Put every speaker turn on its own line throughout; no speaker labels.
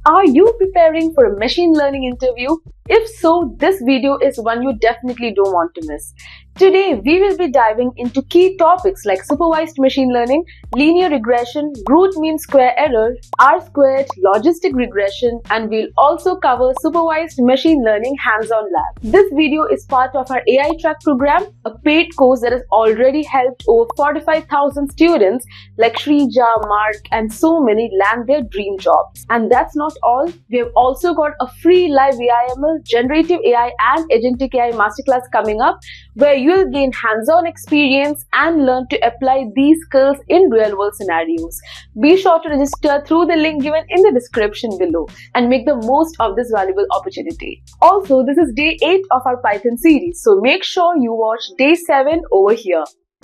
Are you preparing for a machine learning interview? If so, this video is one you definitely don't want to miss. Today, we will be diving into key topics like supervised machine learning, linear regression, root mean square error, R-squared, logistic regression, and we'll also cover supervised machine learning hands-on lab. This video is part of our AI Track program, a paid course that has already helped over 45,000 students like Shrija, Mark, and so many land their dream jobs. And that's not all. We have also got a free live AIML, generative AI, and agentic AI masterclass coming up where you'll gain hands-on experience and learn to apply these skills in real-world scenarios. Be sure to register through the link given in the description below and make the most of this valuable opportunity. Also, this is day 8 of our Python series, so make sure you watch day 7 over here.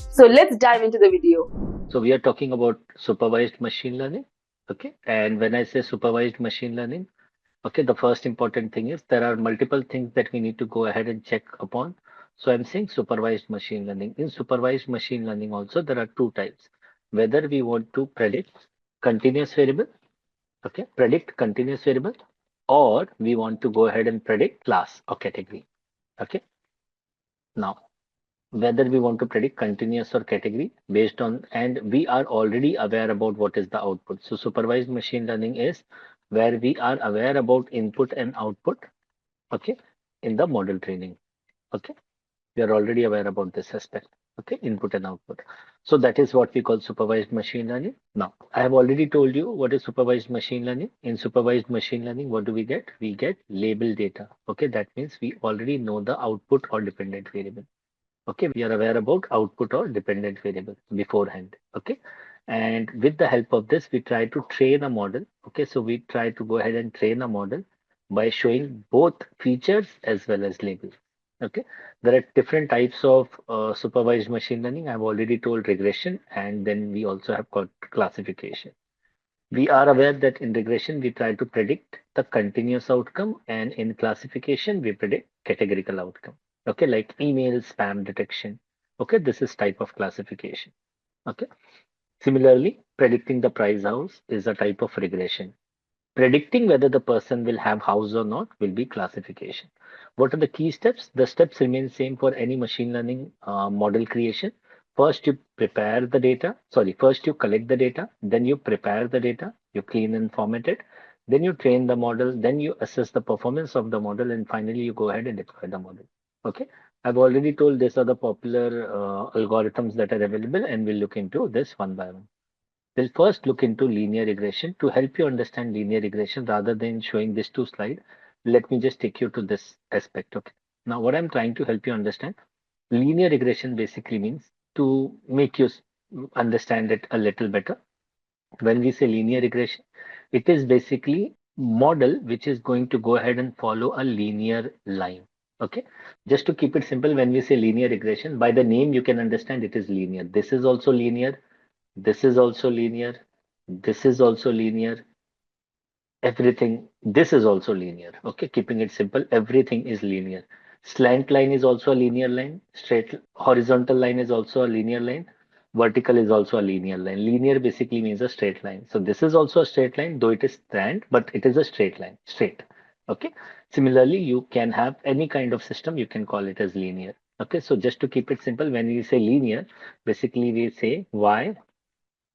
So let's dive into the video.
So we are talking about supervised machine learning. Okay. And when I say supervised machine learning, okay, the first important thing is there are multiple things that we need to go ahead and check upon. So I'm saying supervised machine learning. In supervised machine learning also, there are two types. Whether we want to predict continuous variable, okay, predict continuous variable, or we want to go ahead and predict class or category. Okay. Now, whether we want to predict continuous or category based on, and we are already aware about what is the output. So supervised machine learning is where we are aware about input and output, okay, in the model training. Okay, we are already aware about this aspect. Okay, input and output. So that is what we call supervised machine learning. Now, I have already told you what is supervised machine learning. In supervised machine learning, what do we get? We get label data. Okay, that means we already know the output or dependent variable. Okay, we are aware about output or dependent variable beforehand. Okay, and with the help of this, we try to train a model. Okay, so we try to go ahead and train a model by showing both features as well as labels. Okay, there are different types of supervised machine learning. I've already told regression, and then we also have got classification. We are aware that in regression, we try to predict the continuous outcome, and in classification, we predict categorical outcome. Okay, like email spam detection. Okay, this is type of classification. Okay, similarly, predicting the price house is a type of regression. Predicting whether the person will have house or not will be classification. What are the key steps? The steps remain same for any machine learning model creation. First, you prepare the data. Sorry, first you collect the data, then you prepare the data, you clean and format it, then you train the model, then you assess the performance of the model, and finally you go ahead and deploy the model. Okay, I've already told these are the popular algorithms that are available, and we'll look into this one by one. We'll first look into linear regression. To help you understand linear regression, rather than showing this two slide, let me just take you to this aspect. Okay. Now, what I'm trying to help you understand, linear regression basically means to make you understand it a little better. When we say linear regression, it is basically model which is going to go ahead and follow a linear line. Okay. Just to keep it simple, when we say linear regression, by the name you can understand it is linear. This is also linear, this is also linear. This is also linear. Everything, this is also linear. Okay, keeping it simple, everything is linear. Slant line is also a linear line. Straight horizontal line is also a linear line. Vertical is also a linear line. Linear basically means a straight line. So this is also a straight line, though it is slant, but it is a straight line, straight. Okay. Similarly, you can have any kind of system, you can call it as linear. Okay, so just to keep it simple, when we say linear, basically we say y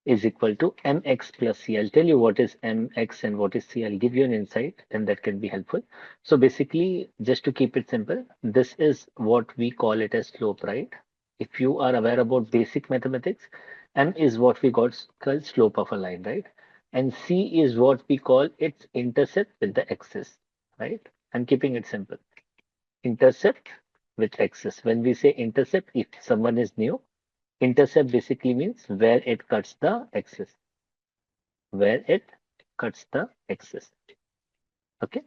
is equal to mx plus c. I'll tell you what is mx and what is c. I'll give you an insight and that can be helpful. So basically, just to keep it simple, this is what we call it as slope, right? If you are aware about basic mathematics, m is what we got called slope of a line, right? And c is what we call its intercept with the axis, right? I'm keeping it simple. Intercept with axis. When we say intercept, if someone is new, intercept basically means where it cuts the axis, where it cuts the axis. Okay,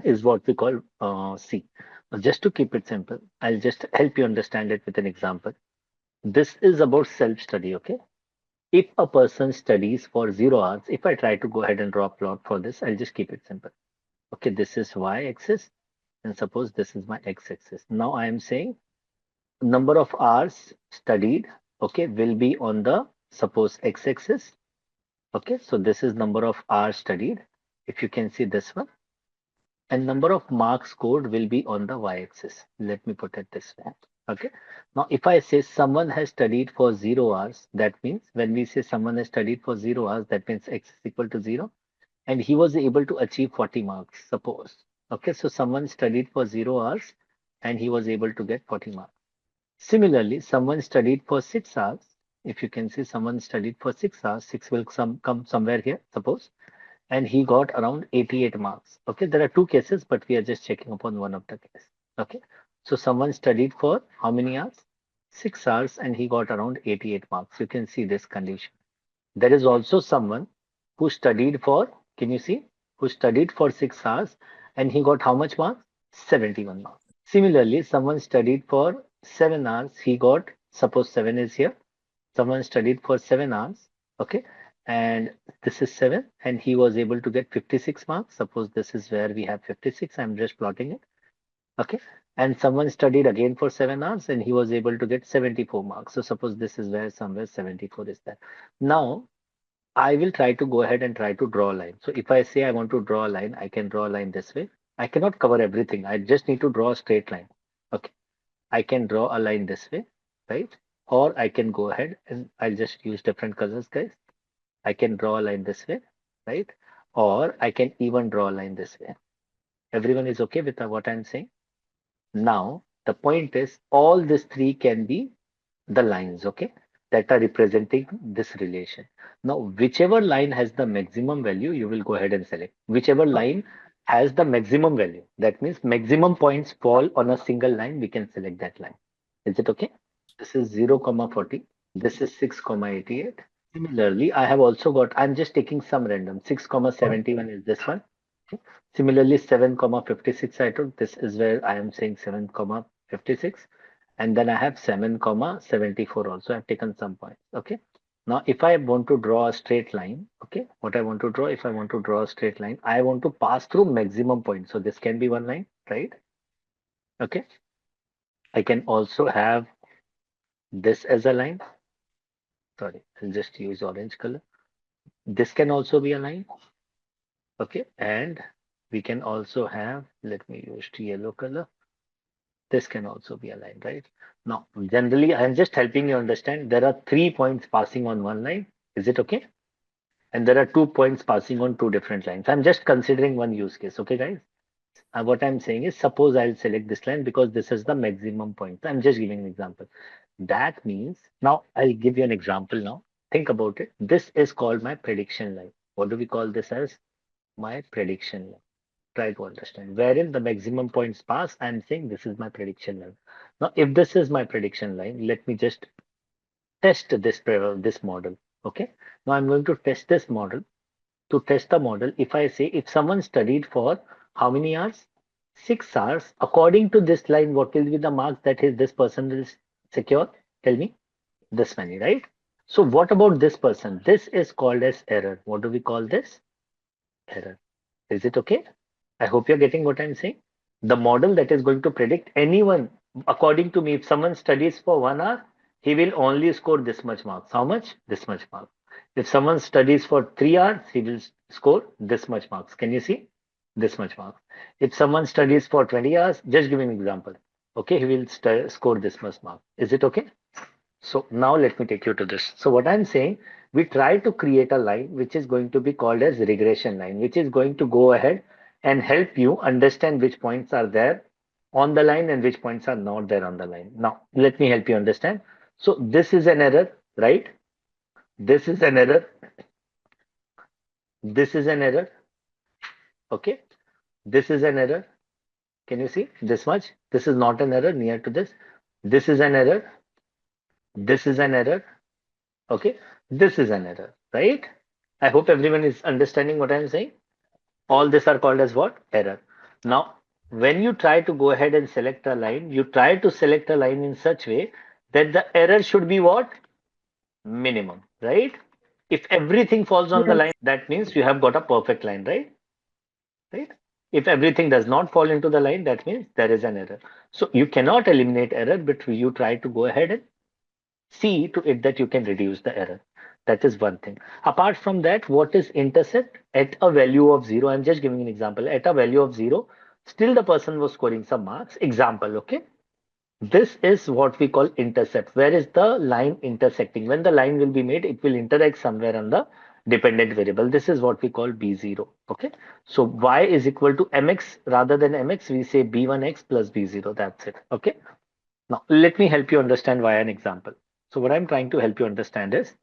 is what we call C. Just to keep it simple, I'll just help you understand it with an example. This is about self-study. Okay, if a person studies for 0 hours, if I try to go ahead and draw a plot for this, I'll just keep it simple. Okay, this is y-axis, and suppose this is my x-axis. Now I am saying number of hours studied, okay, will be on the suppose x-axis. Okay, so this is number of hours studied, if you can see this one, and number of marks scored will be on the y-axis. Let me put it this way. Okay. Now, if I say someone has studied for 0 hours, that means when we say someone has studied for 0 hours, that means x is equal to 0, and he was able to achieve 40 marks, suppose. Okay, so someone studied for 0 hours and he was able to get 40 marks. Similarly, someone studied for 6 hours. If you can see, someone studied for 6 hours, six will come somewhere here, suppose, and he got around 88 marks. Okay, there are two cases, but we are just checking upon one of the case. Okay, so someone studied for how many hours? 6 hours, and he got around 88 marks. You can see this condition. There is also someone who studied for, can you see, who studied for 6 hours and he got how much marks? 71 marks. Similarly, someone studied for 7 hours, he got, suppose 7 is here, someone studied for 7 hours, okay, and this is 7, and he was able to get 56 marks. Suppose this is where we have 56, I'm just plotting it, okay, and someone studied again for 7 hours and he was able to get 74 marks. So suppose this is where somewhere 74 is there. Now I will try to go ahead and try to draw a line. So if I say I want to draw a line, I can draw a line this way. I cannot cover everything. I just need to draw a straight line. Okay. I can draw a line this way, right? Or I can go ahead and I'll just use different colors, guys. I can draw a line this way, right? Or I can even draw a line this way. Everyone is okay with what I'm saying? Now, the point is all these three can be the lines, okay, that are representing this relation. Now, whichever line has the maximum value, you will go ahead and select. Whichever line has the maximum value, that means maximum points fall on a single line, we can select that line. Is it okay? This is 0, 40. This is 6, 88. Similarly, I have also got, I'm just taking some random, 6, 71 is this one. Okay. Similarly, 7, 56 I took. This is where I am saying 7, 56. And then I have 7, 74 also. I've taken some points. Okay. Now, if I want to draw a straight line, okay, what I want to draw, if I want to draw a straight line, I want to pass through maximum points. So this can be one line, right? Okay. I can also have this as a line. Sorry, I'll just use orange color. This can also be a line. Okay. And we can also have, let me use yellow color. This can also be a line, right? Now, generally, I'm just helping you understand there are 3 points passing on one line. Is it okay? And there are 2 points passing on two different lines. I'm just considering one use case. Okay, guys? What I'm saying is, suppose I'll select this line because this is the maximum point. I'm just giving an example. That means, now I'll give you an example now. Think about it. This is called my prediction line. What do we call this as? My prediction line. Try to understand wherein the maximum points pass. I'm saying this is my prediction line. Now, if this is my prediction line, let me just test this model. Okay. Now I'm going to test this model. To test the model, if I say if someone studied for how many hours? 6 hours. According to this line, what will be the marks that this person will secure? Tell me. This many, right? So what about this person? This is called as error. What do we call this? Error. Is it okay? I hope you're getting what I'm saying. The model that is going to predict anyone, according to me, if someone studies for 1 hour, he will only score this much marks. How much? This much marks. If someone studies for 3 hours, he will score this much marks. Can you see? This much marks. If someone studies for 20 hours, just give me an example. Okay, he will score this much mark. Is it okay? So now let me take you to this. So what I'm saying, we try to create a line which is going to be called as regression line, which is going to go ahead and help you understand which points are there on the line and which points are not there on the line. Now, let me help you understand. So this is an error, right? This is an error. This is an error. Okay. This is an error. Can you see this much? This is not an error near to this. This is an error. This is an error. Okay, this is an error, right? I hope everyone is understanding what I'm saying. All these are called as what? Error. Now, when you try to go ahead and select a line, you try to select a line in such way that the error should be what? Minimum, right? If everything falls on the line,
Yes.
that means you have got a perfect line, right? Right? If everything does not fall into the line, that means there is an error. So you cannot eliminate error, but you try to go ahead and see to it that you can reduce the error. That is one thing. Apart from that, what is intercept at a value of 0? I'm just giving an example. At a value of 0, still the person was scoring some marks. Example, okay? This is what we call intercept. Where is the line intersecting? When the line will be made, it will interact somewhere on the dependent variable. This is what we call B0. Okay. So y is equal to mx rather than mx. We say b1x plus b0. That's it. Okay. Now let me help you understand via an example. So what I'm trying to help you understand is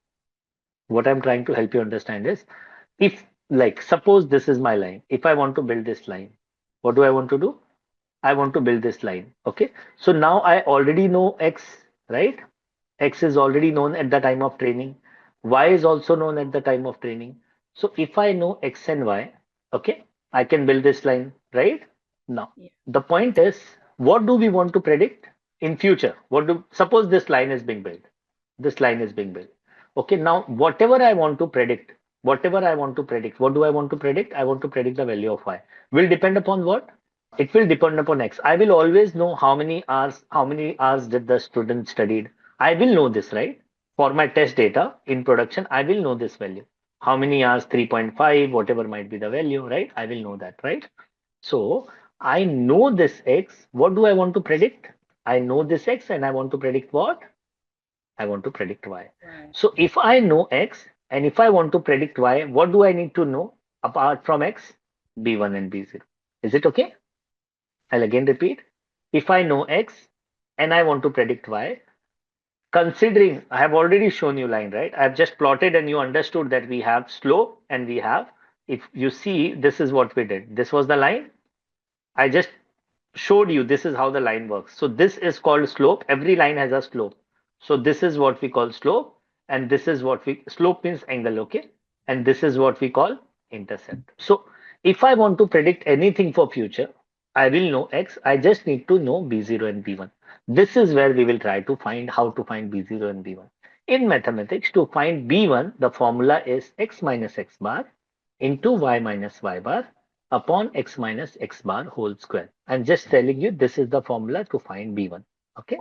if like suppose this is my line. If I want to build this line, what do I want to do? I want to build this line. Okay. So now I already know X, right? X is already known at the time of training. Y is also known at the time of training. So if I know X and Y, okay, I can build this line, right? Now,
Yeah.
the point is, what do we want to predict in future? Suppose this line is being built. This line is being built. Okay, now whatever I want to predict, what do I want to predict? I want to predict the value of Y. Will depend upon what? It will depend upon X. I will always know how many hours did the student studied. I will know this, right? For my test data in production, I will know this value. How many hours? 3.5, whatever might be the value, right? I will know that, right? So I know this X. What do I want to predict? I know this X and I want to predict what? I want to predict Y.
Right.
So if I know X and if I want to predict Y, what do I need to know apart from X? B1 and B0. Is it okay? I'll again repeat. If I know X and I want to predict Y, considering I have already shown you line, right? I've just plotted and you understood that we have slope and we have, if you see, this is what we did. This was the line. I just showed you this is how the line works. So this is called slope. Every line has a slope. So this is what we call slope. And this is what slope means angle, okay? And this is what we call intercept. So if I want to predict anything for future, I will know X. I just need to know B0 and B1. This is where we will try to find how to find B0 and B1. In mathematics, to find B1, the formula is X minus X bar into Y minus Y bar upon X minus X bar whole square. I'm just telling you this is the formula to find B1. Okay.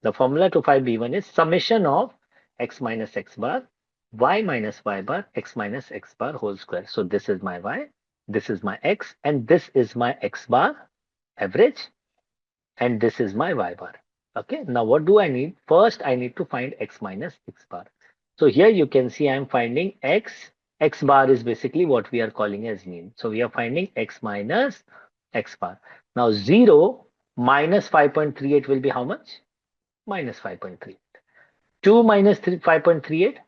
The formula to find B1 is summation of X minus X bar, Y minus Y bar, X minus X bar whole square. So this is my Y, this is my X, and this is my X bar average, and this is my Y bar. Okay. Now what do I need? First, I need to find X minus X bar. So here you can see I'm finding X. X bar is basically what we are calling as mean. So we are finding X minus X bar. Now 0 minus 5.38 will be how much? Minus 5.38. 2 minus 5.38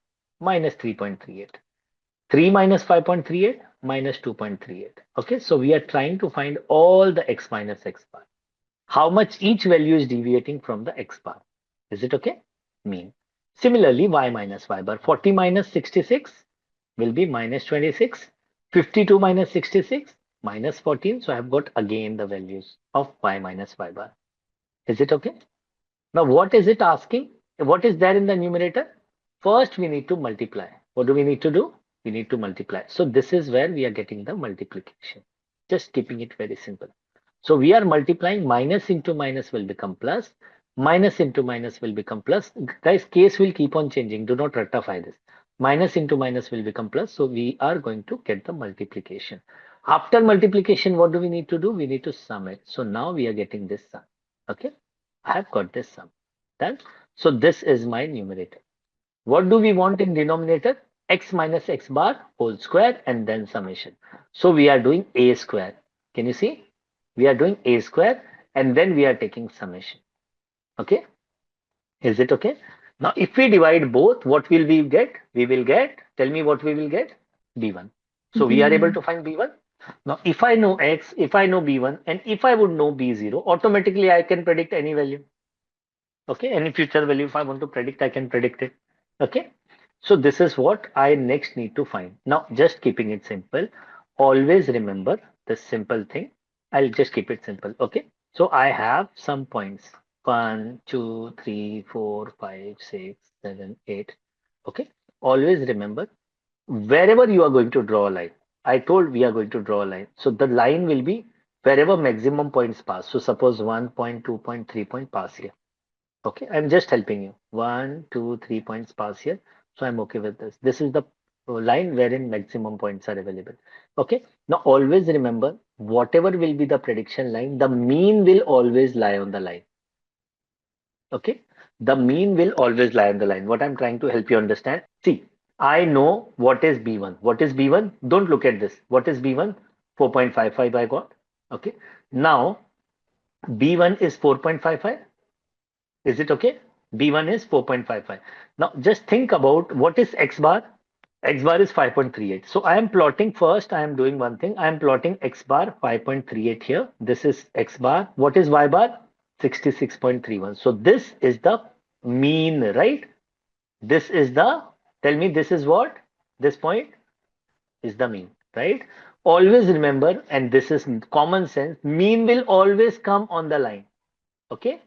minus 3.38. 3 minus 5.38 minus 2.38. Okay, so we are trying to find all the X minus X bar. How much each value is deviating from the X bar. Is it okay? Mean. Similarly, Y minus Y bar. 40 minus 66 will be minus 26. 52 minus 66 minus 14. So I have got again the values of Y minus Y bar. Is it okay? Now, what is it asking? What is there in the numerator? First, we need to multiply. What do we need to do? We need to multiply. So this is where we are getting the multiplication. Just keeping it very simple. So we are multiplying. Minus into minus will become plus. Minus into minus will become plus. Guys, case will keep on changing. Do not rectify this. Minus into minus will become plus. So we are going to get the multiplication. After multiplication, what do we need to do? We need to sum it. So now we are getting this sum. Okay. I have got this sum. Done. So this is my numerator. What do we want in denominator? X minus X bar whole square and then summation. So we are doing A square. Can you see? We are doing A square and then we are taking summation. Okay. Is it okay? Now, if we divide both, what will we get? We will get, tell me what we will get? B1. So we are able to find B1. Now, if I know X, if I know B1, and if I would know B0, automatically I can predict any value. Okay, any future value, if I want to predict, I can predict it. Okay, so this is what I next need to find. Now, just keeping it simple, always remember this simple thing. I'll just keep it simple. Okay, so I have some points 1, 2, 3, 4, 5, 6, 7, 8. Okay, always remember wherever you are going to draw a line. I told we are going to draw a line. So the line will be wherever maximum points pass. So suppose 1 point, 2 point, 3 point pass here. Okay, I'm just helping you. 1, 2, 3 points pass here. So I'm okay with this. This is the line wherein maximum points are available. Okay. Now always remember, whatever will be the prediction line, the mean will always lie on the line. Okay. The mean will always lie on the line. What I'm trying to help you understand. See, I know what is B1. What is B1? Don't look at this. What is B1? 4.55 I got. Okay. Now B1 is 4.55. Is it okay? B1 is 4.55. Now just think about what is X bar. X bar is 5.38. So I am plotting first. I am doing one thing. I am plotting X bar 5.38 here. This is X bar. What is Y bar? 66.31. So this is the mean, right? This is the, tell me this is what? This point is the mean, right? Always remember, and this is common sense, mean will always come on the line. Okay?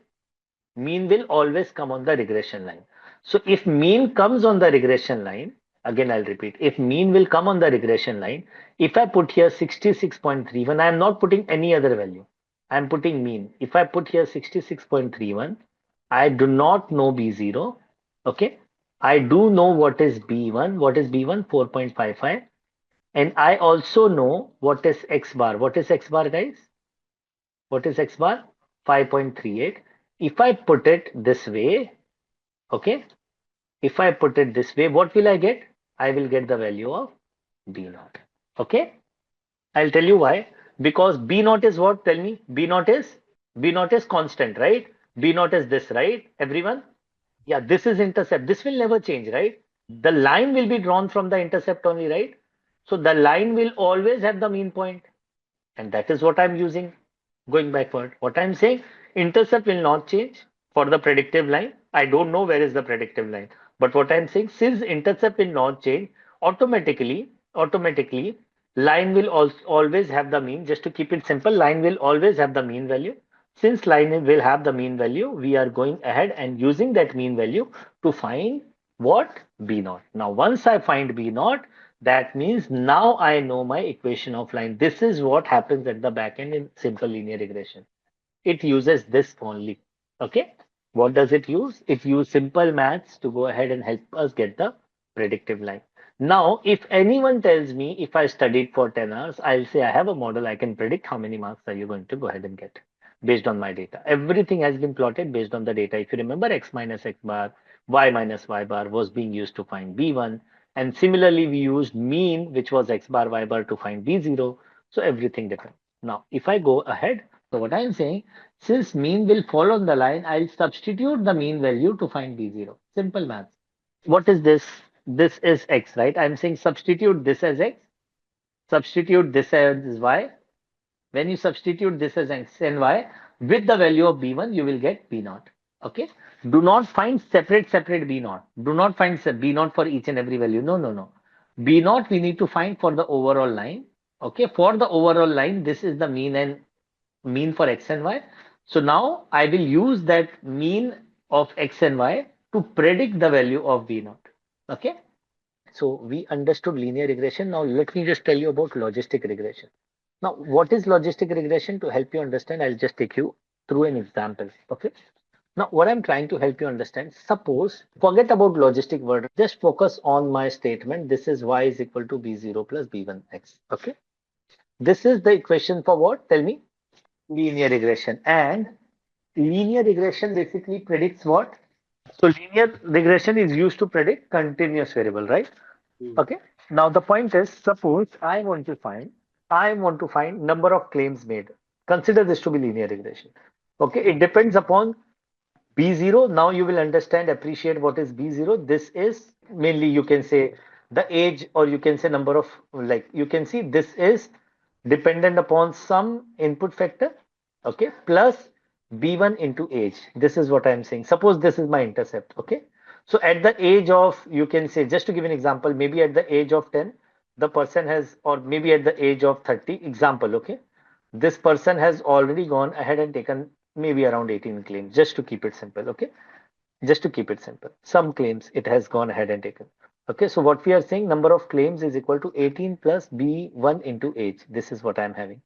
Mean will always come on the regression line. So if mean comes on the regression line, again I'll repeat, if mean will come on the regression line, if I put here 66.31, I am not putting any other value. I am putting mean. If I put here 66.31, I do not know B0. Okay. I do know what is B1. What is B1? 4.55. And I also know what is X bar. What is X bar, guys? What is X bar? 5.38. If I put it this way, okay, if I put it this way, what will I get? I will get the value of B naught. Okay, I'll tell you why. Because B naught is what? Tell me. B naught is constant, right? B naught is this, right? Everyone? Yeah, this is intercept. This will never change, right? The line will be drawn from the intercept only, right? So the line will always have the mean point. And that is what I'm using going backward. What I'm saying, intercept will not change for the predictive line. I don't know where is the predictive line. But what I'm saying, since intercept will not change, automatically, line will always have the mean. Just to keep it simple, line will always have the mean value. Since line will have the mean value, we are going ahead and using that mean value to find what? B naught. Now, once I find B naught, that means now I know my equation of line. This is what happens at the back end in simple linear regression. It uses this only. Okay. What does it use? It uses simple maths to go ahead and help us get the predictive line. Now, if anyone tells me if I studied for 10 hours, I'll say I have a model. I can predict how many marks are you going to go ahead and get based on my data. Everything has been plotted based on the data. If you remember, X minus X bar, Y minus Y bar was being used to find B1. And similarly, we used mean, which was X bar, Y bar to find B0. So everything different. Now, if I go ahead, so what I'm saying, since mean will fall on the line, I'll substitute the mean value to find B0. Simple math. What is this? This is X, right? I'm saying substitute this as X, substitute this as Y. When you substitute this as X and Y with the value of B1, you will get B naught. Okay. Do not find separate B naught. Do not find B naught for each and every value. No, no, no. B naught we need to find for the overall line. Okay. For the overall line, this is the mean and mean for X and Y. So now I will use that mean of X and Y to predict the value of B naught. Okay. So we understood linear regression. Now let me just tell you about logistic regression. Now, what is logistic regression? To help you understand, I'll just take you through an example. Okay. Now, what I'm trying to help you understand, suppose, forget about logistic word, just focus on my statement. This is y is equal to b0 plus b1x. Okay. This is the equation for what? Tell me. Linear regression. And linear regression basically predicts what? So linear regression is used to predict continuous variable, right? Okay. Now the point is, suppose I want to find number of claims made. Consider this to be linear regression. Okay. It depends upon B0. Now you will understand, appreciate what is B0. This is mainly you can say the age, or you can say number of, like you can see this is dependent upon some input factor. Okay. Plus B1 into age. This is what I'm saying. Suppose this is my intercept. Okay. So at the age of, you can say, just to give an example, maybe at the age of 10, the person has, or maybe at the age of 30, example, okay, this person has already gone ahead and taken maybe around 18 claims, just to keep it simple, okay, just to keep it simple. Some claims it has gone ahead and taken. Okay, so what we are saying, number of claims is equal to 18 plus B1 into age. This is what I'm having.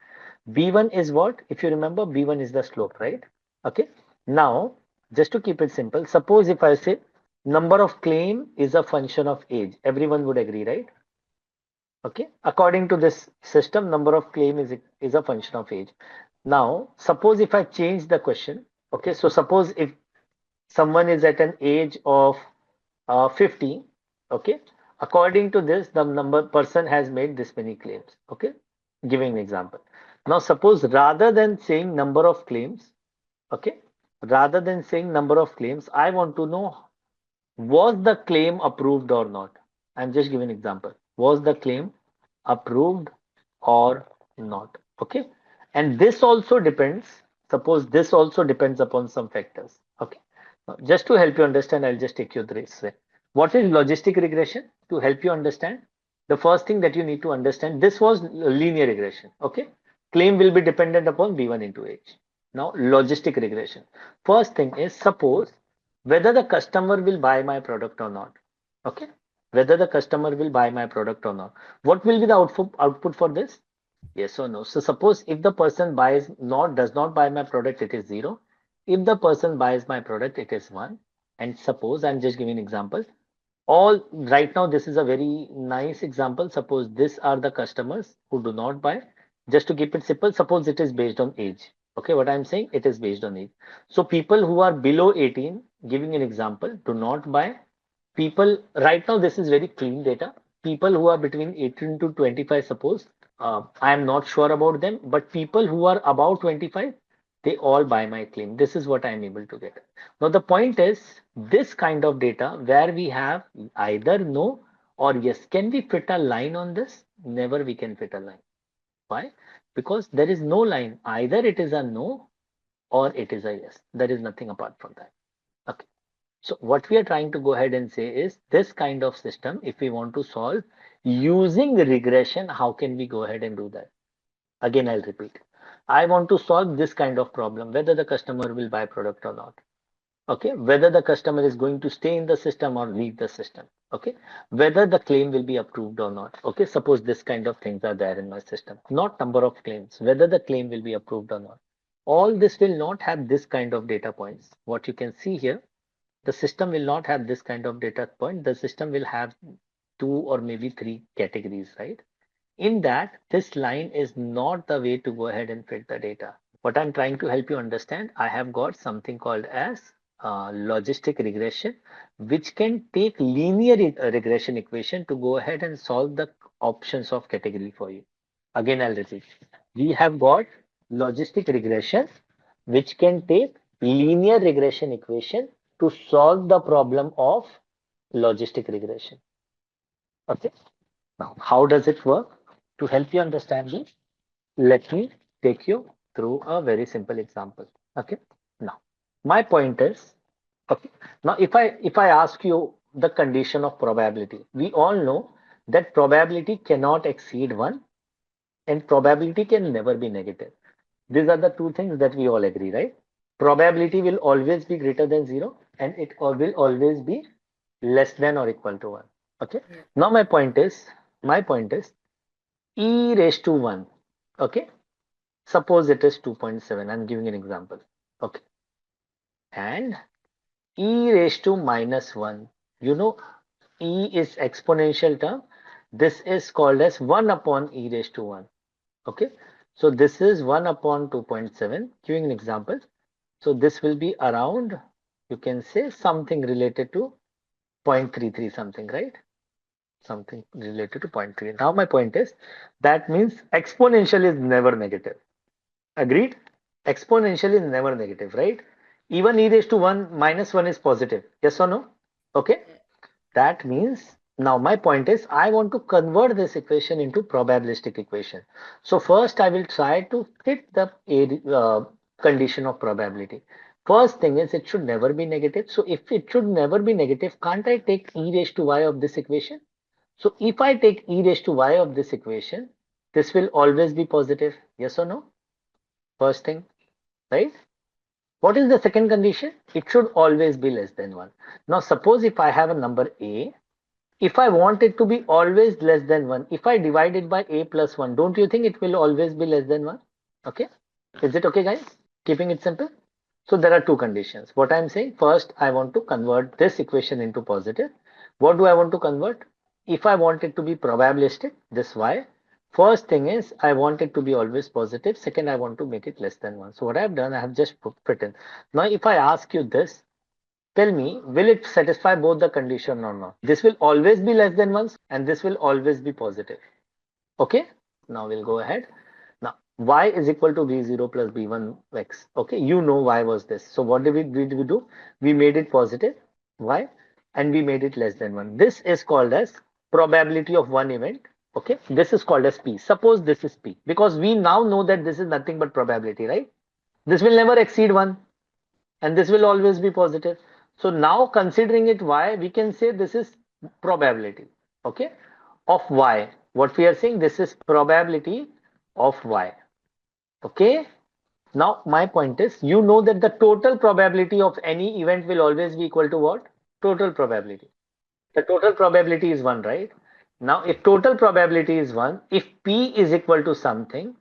B1 is what? If you remember, B1 is the slope, right? Okay. Now, just to keep it simple, suppose if I say Number of claim is a function of age. Everyone would agree, right? Okay. According to this system, number of claim is a function of age. Now, suppose if I change the question, okay, so suppose if someone is at an age of 50, okay, according to this, the number person has made this many claims, okay, giving an example. Now, suppose rather than saying number of claims, okay, rather than saying number of claims, I want to know was the claim approved or not. I'm just giving an example. Was the claim approved or not? Okay. And this also depends. Suppose this also depends upon some factors. Okay. Now, just to help you understand, I'll just take you through this. What is logistic regression? To help you understand, the first thing that you need to understand, this was linear regression. Okay. Claim will be dependent upon V1 into H. Now, logistic regression. First thing is suppose whether the customer will buy my product or not. Okay. Whether the customer will buy my product or not. What will be the output for this? Yes or no. So suppose if the person does not buy my product, it is 0. If the person buys my product, it is 1. And suppose I'm just giving an example. All right now, this is a very nice example. Suppose these are the customers who do not buy. Just to keep it simple, suppose it is based on age. Okay, what I'm saying, it is based on age. So people who are below 18, giving an example, do not buy. People right now, this is very clean data. People who are between 18 to 25, suppose, I am not sure about them, but people who are above 25, they all buy my claim. This is what I am able to get. Now the point is this kind of data where we have either no or yes. Can we fit a line on this? Never we can fit a line. Why? Because there is no line. Either it is a no or it is a yes. There is nothing apart from that. Okay. So what we are trying to go ahead and say is this kind of system, if we want to solve using regression, how can we go ahead and do that? Again, I'll repeat. I want to solve this kind of problem, whether the customer will buy product or not. Okay, whether the customer is going to stay in the system or leave the system. Okay, whether the claim will be approved or not. Okay, suppose this kind of things are there in my system, not number of claims, whether the claim will be approved or not. All this will not have this kind of data points. What you can see here, the system will not have this kind of data point. The system will have two or maybe three categories, right? In that, this line is not the way to go ahead and fit the data. What I'm trying to help you understand, I have got something called as logistic regression, which can take linear regression equation to go ahead and solve the options of category for you. Again, I'll repeat. We have got logistic regression, which can take linear regression equation to solve the problem of logistic regression. Okay. Now, how does it work? To help you understand this, let me take you through a very simple example. Okay. Now, my point is, okay. Now, if I ask you the condition of probability, we all know that probability cannot exceed 1 and probability can never be negative. These are the two things that we all agree, right? Probability will always be greater than 0 and it will always be less than or equal to 1. Okay.
Yeah.
Now my point is e raised to 1. Okay. Suppose it is 2.7. I'm giving an example. Okay. And e raised to minus 1. You know, e is exponential term. This is called as 1 upon e raised to 1. Okay. So this is 1 upon 2.7. Giving an example. So this will be around, you can say something related to 0.33 something, right? Something related to 0.3. Now my point is that means exponential is never negative. Agreed? Exponential is never negative, right? Even e raised to 1 minus 1 is positive. Yes or no? Okay. That means now my point is I want to convert this equation into probabilistic equation. So first I will try to fit the condition of probability. First thing is it should never be negative. So if it should never be negative, can't I take e raised to y of this equation? So if I take e raised to y of this equation, this will always be positive. Yes or no? First thing, right? What is the second condition? It should always be less than 1. Now suppose if I have a number a, if I want it to be always less than 1, if I divide it by a plus 1, don't you think it will always be less than 1? Okay. Is it okay, guys? Keeping it simple. So there are two conditions. What I'm saying, first, I want to convert this equation into positive. What do I want to convert? If I want it to be probabilistic, this y, first thing is I want it to be always positive. Second, I want to make it less than 1. So what I've done, I have just put in. Now, if I ask you this, tell me, will it satisfy both the condition or not? This will always be less than 1 and this will always be positive. Okay, now we'll go ahead. Now y is equal to b0 plus b1 x. Okay, you know why was this. So what did we do? We made it positive y and we made it less than 1. This is called as probability of one event. Okay, this is called as p. Suppose this is p, because we now know that this is nothing but probability, right? This will never exceed 1 and this will always be positive. So now considering it y, we can say this is probability, okay, of y. What we are saying, this is probability of y. Okay. Now my point is, you know that the total probability of any event will always be equal to what? Total probability. The total probability is 1, right? Now if total probability is 1, if p is equal to something,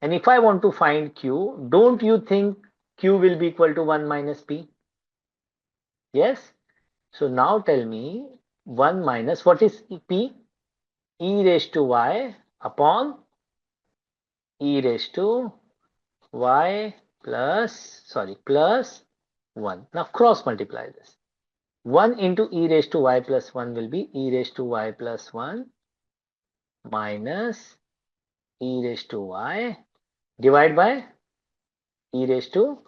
and if I want to find q, don't you think q will be equal to 1 minus p? Yes. So now tell me, 1 minus, what is p? E raised to y upon e raised to y plus 1. Now cross multiply this. 1 into e raised to y plus 1 will be e raised to y plus 1 minus e raised to y, divide by e raised to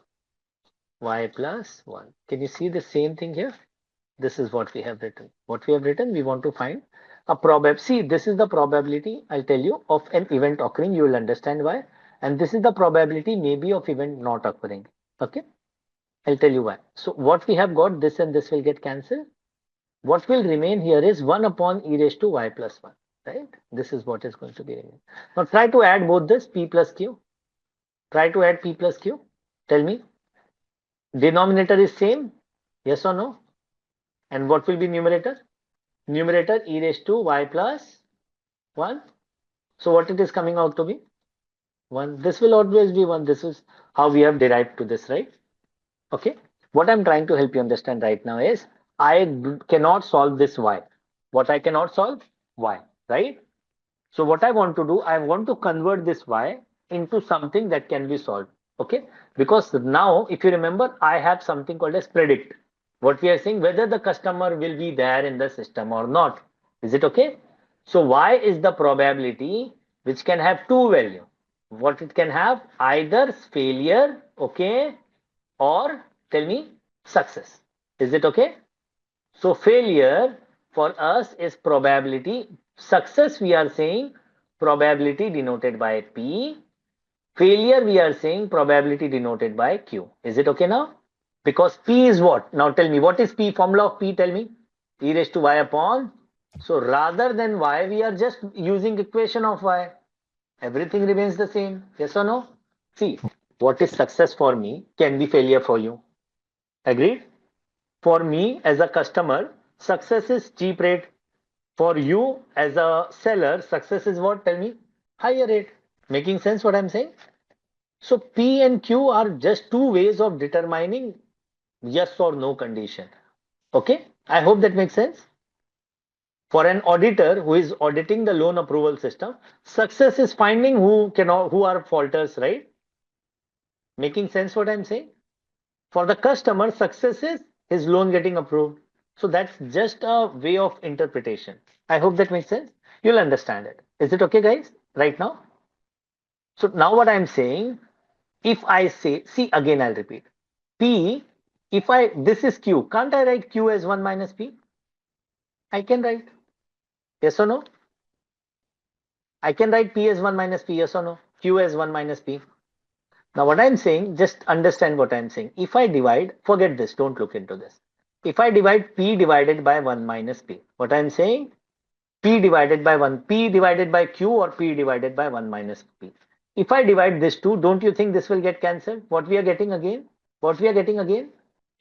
y plus 1. Can you see the same thing here? This is what we have written. What we have written, we want to find a probability. See, this is the probability, I'll tell you, of an event occurring. You will understand why. And this is the probability maybe of event not occurring. Okay, I'll tell you why. So what we have got, this and this will get cancelled. What will remain here is 1 upon e raised to y plus 1. Right? This is what is going to be remain. Now try to add both this, p plus q. Try to add p plus q. Tell me, denominator is same? Yes or no? And what will be numerator? Numerator e raised to y plus 1. So what it is coming out to be? 1. This will always be 1. This is how we have derived to this, right? Okay. What I'm trying to help you understand right now is I cannot solve this y. What I cannot solve? Y, right? So what I want to do, I want to convert this y into something that can be solved. Okay. Because now, if you remember, I have something called as predict. What we are saying, whether the customer will be there in the system or not. Is it okay? So y is the probability which can have two values. What it can have? Either failure, okay, or tell me success. Is it okay? So failure for us is probability. Success we are saying probability denoted by P. Failure we are saying probability denoted by Q. Is it okay now? Because P is what? Now tell me, what is P? Formula of P, tell me. E raised to y upon. So rather than y, we are just using equation of y. Everything remains the same. Yes or no? See, what is success for me can be failure for you. Agreed? For me as a customer, success is cheap rate. For you as a seller, success is what? Tell me. Higher rate. Making sense what I'm saying? So P and Q are just two ways of determining yes or no condition. Okay? I hope that makes sense. For an auditor who is auditing the loan approval system, success is finding who are faulters, right? Making sense what I'm saying? For the customer, success is his loan getting approved. So that's just a way of interpretation. I hope that makes sense. You'll understand it. Is it okay, guys? Right now? So now what I'm saying, if I say, see again, I'll repeat. P, this is Q. Can't I write Q as 1 minus P? I can write. Yes or no? I can write P as 1 minus P. Yes or no? Q as 1 minus P. Now what I'm saying, just understand what I'm saying. If I divide, forget this, don't look into this. If I divide P divided by 1 minus P, what I'm saying, P divided by 1, P divided by Q or P divided by 1 minus P. If I divide this two, don't you think this will get cancelled? What we are getting again? What we are getting again?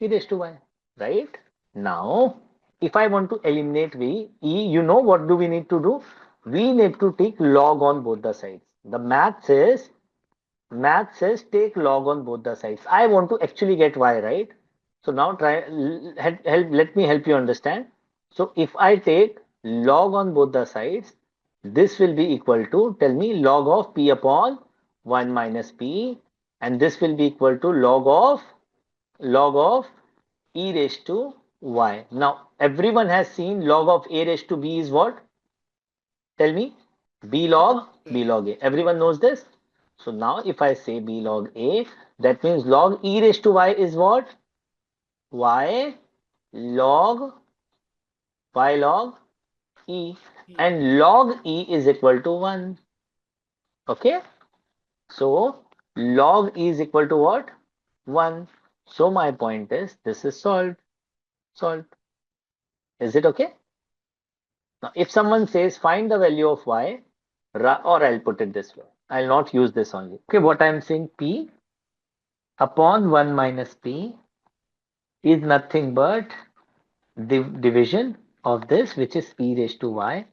E raised to y, right? Now, if I want to eliminate V, E, you know what do we need to do? We need to take log on both the sides. The math says Math says take log on both the sides. I want to actually get y, right? So now let me help you understand. So if I take log on both the sides, this will be equal to, tell me, log of p upon 1 minus p, and this will be equal to log of e raised to y. Now everyone has seen log of a raised to b is what? Tell me. B log A. Everyone knows this. So now if I say B log A, that means log e raised to y is what? Y log e. And log e is equal to 1. Okay. So log e is equal to what? 1. So my point is this is solved. Solved. Is it okay? Now if someone says find the value of y, or I'll put it this way. I'll not use this only. Okay, what I'm saying, p upon 1 minus p is nothing but the division of this, which is p raised to y.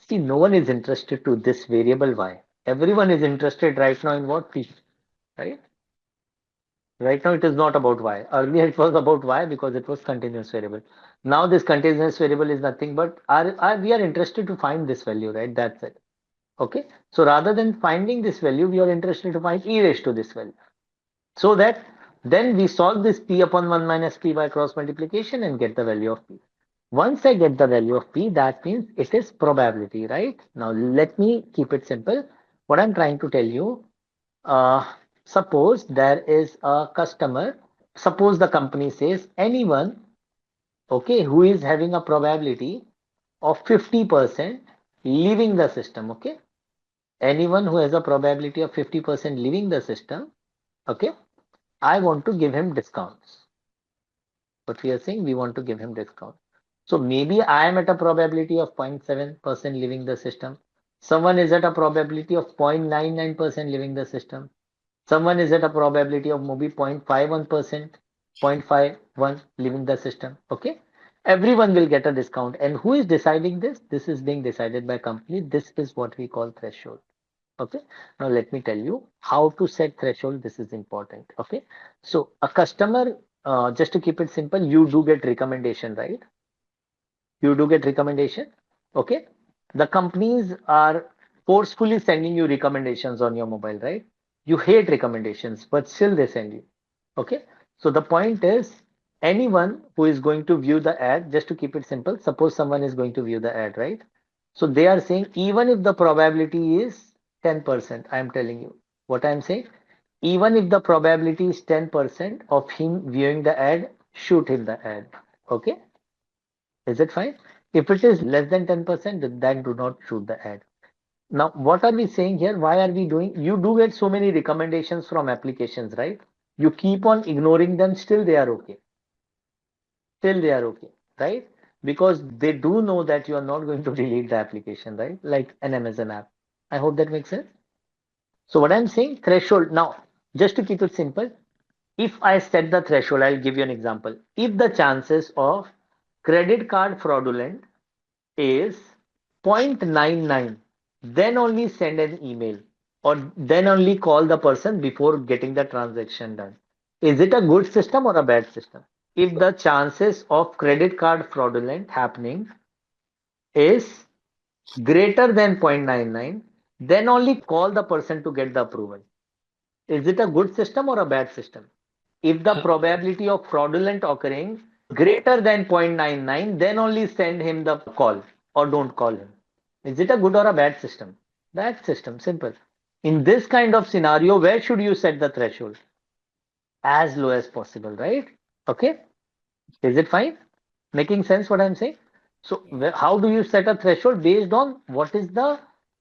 See, no one is interested to this variable y. Everyone is interested right now in what? P, right? Right now it is not about y. Earlier it was about y because it was continuous variable. Now this continuous variable is nothing but we are interested to find this value, right? That's it. Okay. So rather than finding this value, we are interested to find e raised to this value. So that then we solve this p upon 1 minus p by cross multiplication and get the value of p. Once I get the value of p, that means it is probability, right? Now let me keep it simple. What I'm trying to tell you, uh, suppose there is a customer, suppose the company says anyone, okay, who is having a probability of 50% leaving the system, okay? Anyone who has a probability of 50% leaving the system, okay? I want to give him discounts. What we are saying, we want to give him discount. So maybe I am at a probability of 0.7% leaving the system. Someone is at a probability of 0.99% leaving the system. Someone is at a probability of maybe 0.51%, 0.51 leaving the system. Okay. Everyone will get a discount. And who is deciding this? This is being decided by company. This is what we call threshold. Okay. Now let me tell you how to set threshold. This is important. Okay. So a customer, just to keep it simple, you do get recommendation, right? You do get recommendation. Okay. The companies are forcefully sending you recommendations on your mobile, right? You hate recommendations, but still they send you. Okay. So the point is anyone who is going to view the ad, just to keep it simple, suppose someone is going to view the ad, right? So they are saying even if the probability is 10%, I am telling you what I am saying. Even if the probability is 10% of him viewing the ad, shoot him the ad. Okay. Is it fine? If it is less than 10%, then do not shoot the ad. Now, what are we saying here? Why are we doing? You do get so many recommendations from applications, right? You keep on ignoring them, still they are okay. Still they are okay, right? Because they do know that you are not going to delete the application, right? Like an Amazon app. I hope that makes sense. So what I'm saying, threshold. Now, just to keep it simple, if I set the threshold, I'll give you an example. If the chances of credit card fraudulent is 0.99, then only send an email or then only call the person before getting the transaction done. Is it a good system or a bad system? If the chances of credit card fraudulent happening is greater than 0.99, then only call the person to get the approval. Is it a good system or a bad system? If the probability of fraudulent occurring greater than 0.99, then only send him the call or don't call him. Is it a good or a bad system? Bad system, simple. In this kind of scenario, where should you set the threshold? As low as possible, right? Okay. Is it fine? Making sense what I'm saying? So how do you set a threshold? Based on what is the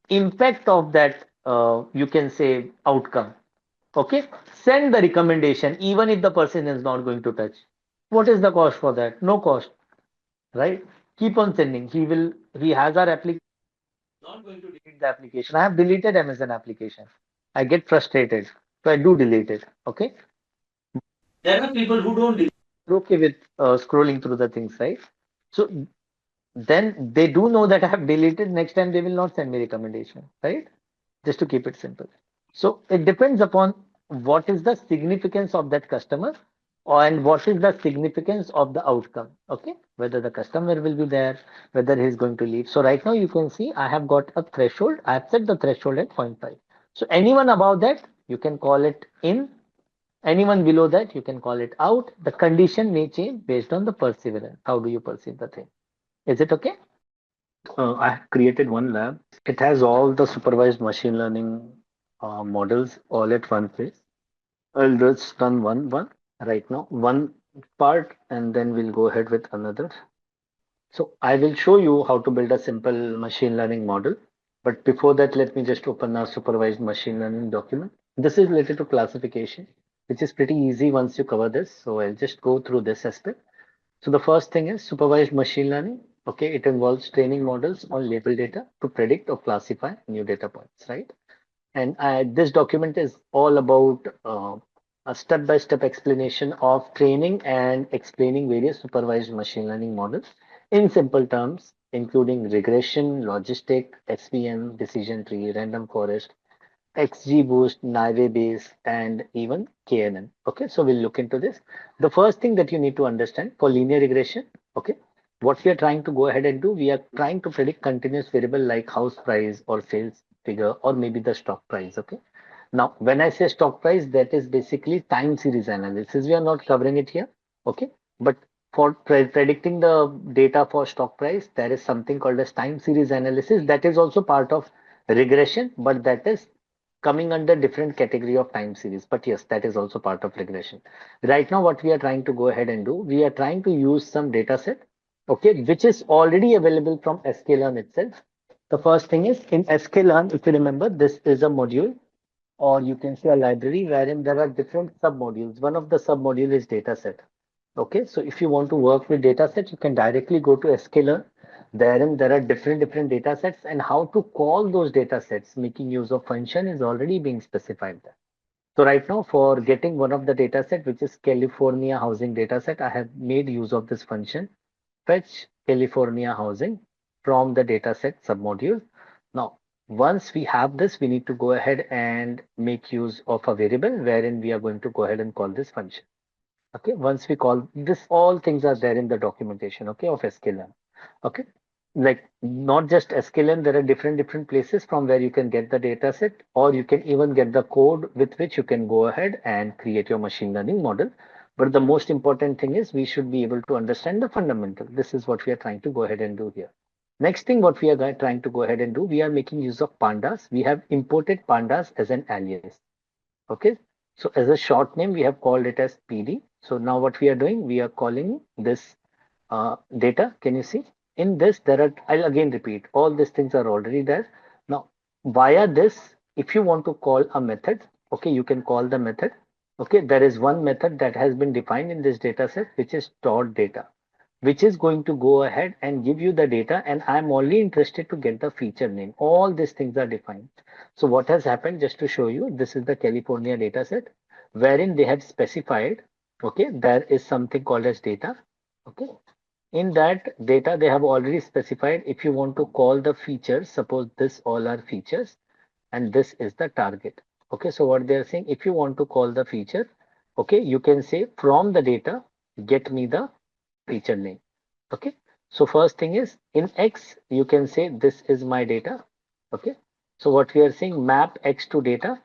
impact of that, you can say, outcome. Okay. Send the recommendation even if the person is not going to touch. What is the cost for that? No cost, right? Keep on sending. He has our application. Not going to delete the application. I have deleted Amazon application. I get frustrated. So I do delete it. Okay. There are people who don't delete. They're okay with scrolling through the things, right? So then they do know that I have deleted. Next time they will not send me recommendation, right? Just to keep it simple. So it depends upon what is the significance of that customer and what is the significance of the outcome. Okay, whether the customer will be there, whether he's going to leave. So right now you can see I have got a threshold. I have set the threshold at 0.5. So anyone above that, you can call it in. Anyone below that, you can call it out. The condition may change based on the perseverance. How do you perceive the thing? Is it okay? I have created one lab. It has all the supervised machine learning models all at one place. I'll just run one right now, one part, and then we'll go ahead with another. So I will show you how to build a simple machine learning model. But before that, let me just open our supervised machine learning document. This is related to classification, which is pretty easy once you cover this. So I'll just go through this aspect. So the first thing is supervised machine learning. Okay, it involves training models on label data to predict or classify new data points, right? And this document is all about a step-by-step explanation of training and explaining various supervised machine learning models in simple terms, including regression, logistic, SVM, decision tree, random forest, XGBoost, Naive Bayes, and even KNN. Okay, so we'll look into this. The first thing that you need to understand for linear regression, okay, what we are trying to go ahead and do, we are trying to predict continuous variable like house price or sales figure or maybe the stock price. Okay. Now, when I say stock price, that is basically time series analysis. We are not covering it here. Okay. But for predicting the data for stock price, there is something called as time series analysis. That is also part of regression, but that is coming under different category of time series. But yes, that is also part of regression. Right now, what we are trying to go ahead and do, we are trying to use some data set, okay, which is already available from sklearn itself. The first thing is in sklearn, if you remember, this is a module or you can say a library wherein there are different submodules. One of the submodule is dataset. Okay, so if you want to work with dataset, you can directly go to sklearn. Therein there are different data sets and how to call those data sets making use of function is already being specified there. So right now for getting one of the data set, which is California housing data set, I have made use of this function fetch California housing from the dataset submodule. Now, once we have this, we need to go ahead and make use of a variable wherein we are going to go ahead and call this function. Okay, once we call this, all things are there in the documentation, okay, of sklearn. Okay, like not just sklearn, there are different places from where you can get the data set, or you can even get the code with which you can go ahead and create your machine learning model. But the most important thing is we should be able to understand the fundamental. This is what we are trying to go ahead and do here. Next thing, what we are trying to go ahead and do, we are making use of pandas. We have imported pandas as an alias. Okay, so as a short name, we have called it as PD. So now what we are doing, we are calling this data. Can you see? In this, there are, I'll again repeat, all these things are already there. Now, via this, if you want to call a method, okay, you can call the method. Okay, there is one method that has been defined in this data set, which is stored data, which is going to go ahead and give you the data. And I'm only interested to get the feature name. All these things are defined. So what has happened, just to show you, this is the California data set, wherein they have specified, okay, there is something called as data. Okay, in that data, they have already specified if you want to call the features, suppose this all are features and this is the target. Okay, so what they are saying, if you want to call the feature, okay, you can say from the data, get me the feature name. Okay, so first thing is in X, you can say this is my data. Okay, so what we are saying, map X to data.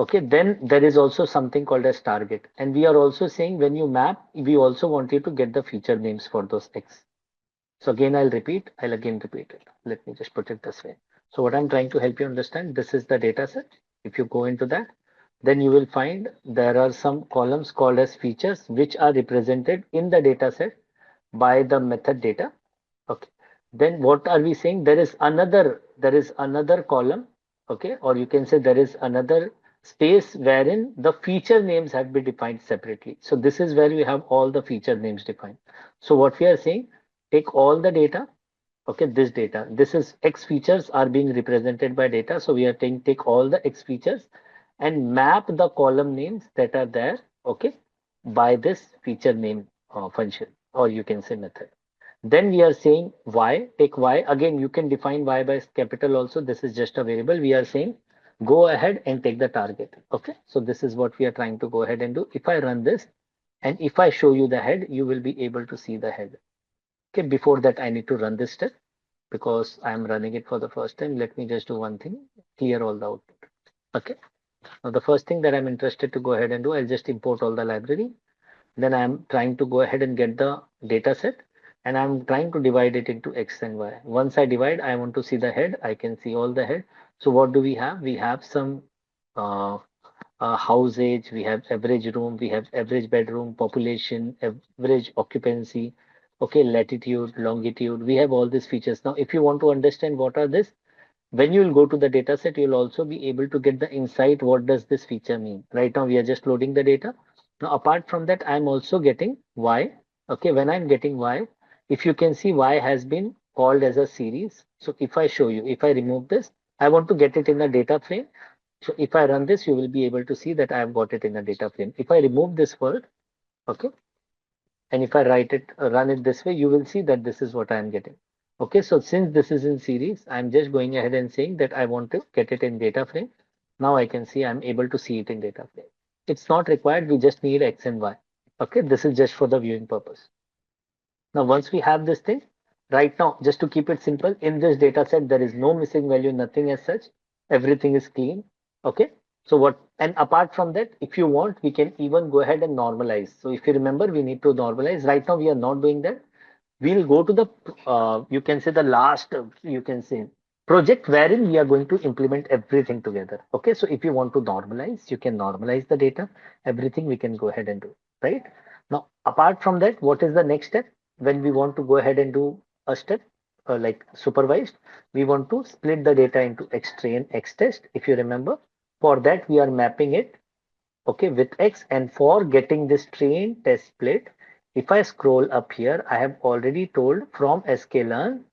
Okay, then there is also something called as target. And we are also saying when you map, we also want you to get the feature names for those X. So again, I'll again repeat it. Let me just put it this way. So what I'm trying to help you understand, this is the data set. If you go into that, then you will find there are some columns called as features, which are represented in the data set by the method data. Okay. Then what are we saying? There is another column, okay, or you can say there is another space wherein the feature names have been defined separately. So this is where we have all the feature names defined. So what we are saying, take all the data, okay, this data, this is X features are being represented by data. So we are taking take all the X features and map the column names that are there, okay, by this feature name function, or you can say method. Then we are saying y, take y. Again, you can define y by capital also. This is just a variable. We are saying go ahead and take the target. Okay, so this is what we are trying to go ahead and do. If I run this and if I show you the head, you will be able to see the head. Okay, before that I need to run this step because I'm running it for the first time. Let me just do one thing, clear all the output. Okay, now the first thing that I'm interested to go ahead and do, I'll just import all the library. Then I'm trying to go ahead and get the data set and I'm trying to divide it into X and Y. Once I divide, I want to see the head. I can see all the head. So what do we have? We have some uh, house age, we have average room, we have average bedroom, population, average occupancy, okay, latitude, longitude. We have all these features. Now, if you want to understand what are this, when you will go to the data set, you'll also be able to get the insight. What does this feature mean? Right now, we are just loading the data. Now, apart from that, I'm also getting Y. Okay, when I'm getting Y, if you can see Y has been called as a series. So if I show you, if I remove this, I want to get it in the data frame. So if I run this, you will be able to see that I have got it in a data frame. If I remove this word, okay, and if I write it, run it this way, you will see that this is what I am getting. Okay, so since this is in series, I'm just going ahead and saying that I want to get it in data frame. Now I can see I'm able to see it in data frame. It's not required. We just need X and Y. Okay, this is just for the viewing purpose. Now, once we have this thing, right now, just to keep it simple, in this data set, there is no missing value, nothing as such. Everything is clean. Okay. So what, and apart from that, if you want, we can even go ahead and normalize. So if you remember, we need to normalize. Right now, we are not doing that. We'll go to the, you can say the last, you can say project wherein we are going to implement everything together. Okay. So if you want to normalize, you can normalize the data. Everything we can go ahead and do, right? Now, apart from that, what is the next step? When we want to go ahead and do a step like supervised, we want to split the data into X train, X test. If you remember, for that we are mapping it, okay, with X. And for getting this train test split, if I scroll up here, I have already told from sklearn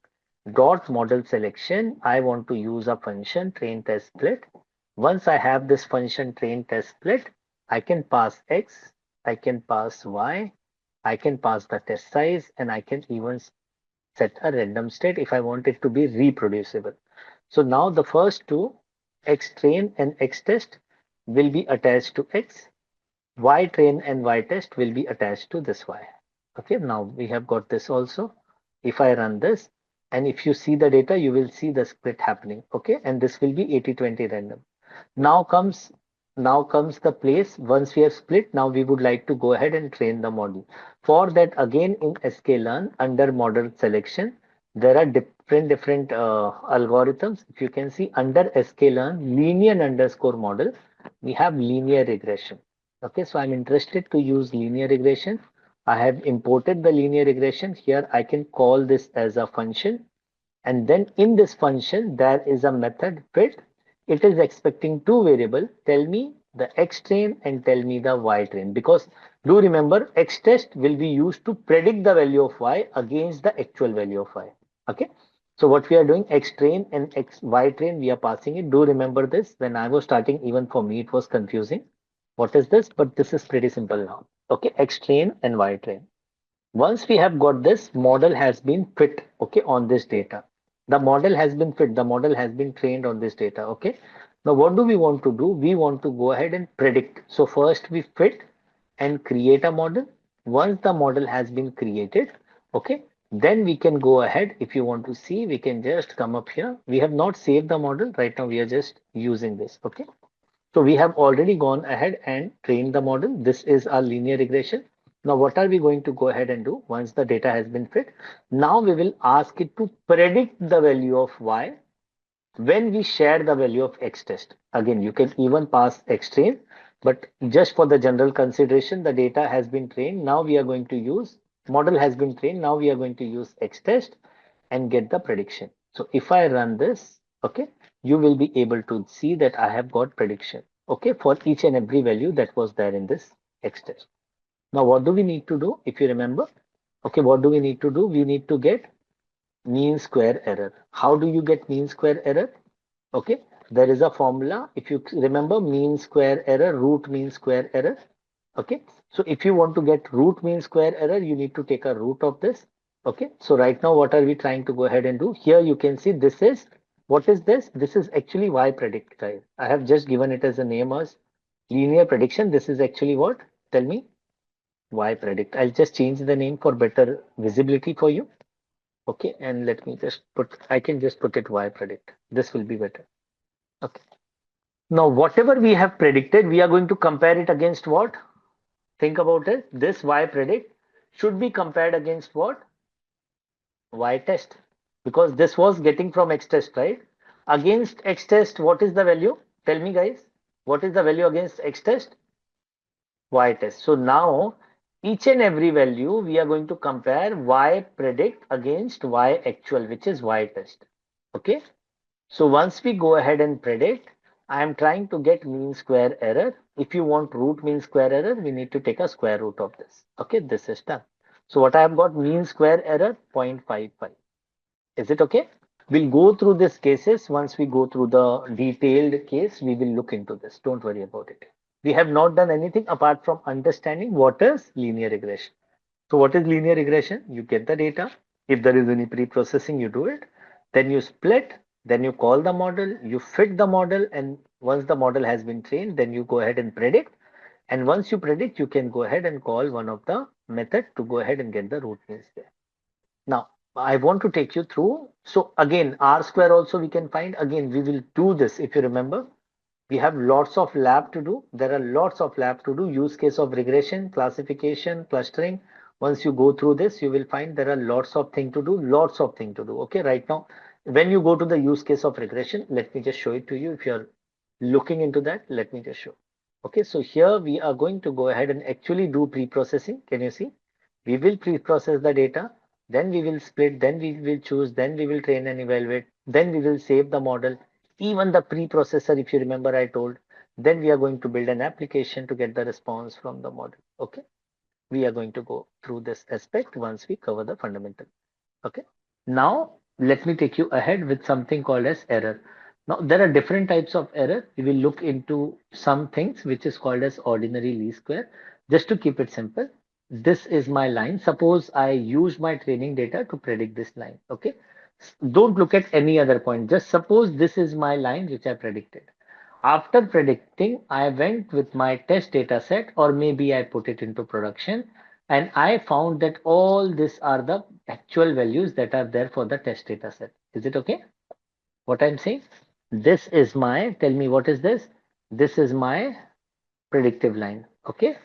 dot model selection, I want to use a function train test split. Once I have this function train test split, I can pass X, I can pass Y, I can pass the test size, and I can even set a random state if I want it to be reproducible. So now the first two, X train and X test, will be attached to X. Y train and Y test will be attached to this Y. Okay, now we have got this also. If I run this, and if you see the data, you will see the split happening. Okay, and this will be 80-20 random. Now comes now comes the place. Once we have split, now we would like to go ahead and train the model. For that, again in sklearn under model selection, there are different algorithms. If you can see under sklearn linear underscore model, we have linear regression. Okay, so I'm interested to use linear regression. I have imported the linear regression here. I can call this as a function, and then in this function, there is a method fit. It is expecting two variables. Tell me the X train and tell me the Y train. Because do remember, X test will be used to predict the value of Y against the actual value of Y. Okay. So what we are doing, X train and Y train, we are passing it. Do remember this. When I was starting, even for me, it was confusing. What is this? But this is pretty simple now. Okay. X train and Y train. Once we have got this, model has been fit, okay, on this data. The model has been fit, the model has been trained on this data, okay. Now what do we want to do? We want to go ahead and predict. So first we fit and create a model. Once the model has been created, okay, then we can go ahead. If you want to see, we can just come up here. We have not saved the model right now. We are just using this, okay. So we have already gone ahead and trained the model. This is our linear regression. Now, what are we going to go ahead and do once the data has been fit? Now we will ask it to predict the value of Y when we share the value of X test. Again, you can even pass X train, but just for the general consideration, the data has been trained. Now we are going to use model has been trained. Now we are going to use X test and get the prediction. So if I run this, okay, you will be able to see that I have got prediction, okay, for each and every value that was there in this X test. Now, what do we need to do? If you remember, okay, what do we need to do? We need to get mean square error. How do you get mean square error? Okay, there is a formula. If you remember, mean square error, root mean square error. Okay, so if you want to get root mean square error, you need to take a root of this. Okay, so right now, what are we trying to go ahead and do? Here you can see this is What is this? This is actually Y predict, guys. I have just given it as a name as linear prediction. This is actually what? Tell me. Y predict. I'll just change the name for better visibility for you. Okay, and let me just put, I can just put it Y predict. This will be better. Okay. Now, whatever we have predicted, we are going to compare it against what? Think about it. This Y predict should be compared against what? Y test. Because this was getting from X test, right? Against X test, what is the value? Tell me, guys. What is the value against X test? Y test. So now, each and every value, we are going to compare Y predict against Y actual, which is Y test. Okay. So once we go ahead and predict, I am trying to get mean square error. If you want root mean square error, we need to take a square root of this. Okay, this is done. So what I have got, mean square error 0.55. Is it okay? We'll go through these cases. Once we go through the detailed case, we will look into this. Don't worry about it. We have not done anything apart from understanding what is linear regression. So what is linear regression? You get the data. If there is any pre-processing, you do it. Then you split. Then you call the model. You fit the model. And once the model has been trained, then you go ahead and predict. And once you predict, you can go ahead and call one of the method to go ahead and get the root means there. Now, I want to take you through. So again, R square also we can find. Again, we will do this. If you remember, we have lots of lab to do. There are lots of lab to do. Use case of regression, classification, clustering. Once you go through this, you will find there are lots of thing to do. Lots of thing to do. Okay, right now, when you go to the use case of regression, let me just show it to you. If you're looking into that, let me just show. Okay, so here we are going to go ahead and actually do pre-processing. Can you see? We will pre-process the data, then we will split, then we will choose, then we will train and evaluate, then we will save the model. Even the pre-processor, if you remember, I told, then we are going to build an application to get the response from the model. Okay, we are going to go through this aspect once we cover the fundamental. Okay, now let me take you ahead with something called as error. Now there are different types of error. We will look into some things which is called as ordinary least square. Just to keep it simple, this is my line. Suppose I use my training data to predict this line. Okay, don't look at any other point. Just suppose this is my line which I predicted. After predicting, I went with my test data set, or maybe I put it into production, and I found that all these are the actual values that are there for the test data set. Is it okay? What I'm saying? This is my, tell me what is this? This is my predictive line. Okay.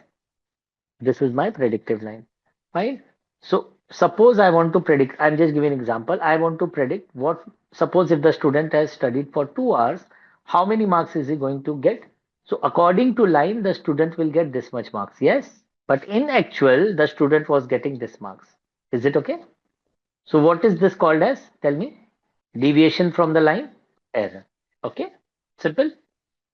This is my predictive line. Fine. So suppose I want to predict, I'm just giving an example. I want to predict what, suppose if the student has studied for 2 hours, how many marks is he going to get? So according to line, the student will get this much marks. Yes. But in actual, the student was getting this marks. Is it okay? So what is this called as? Tell me. Deviation from the line? Error. Okay. Simple.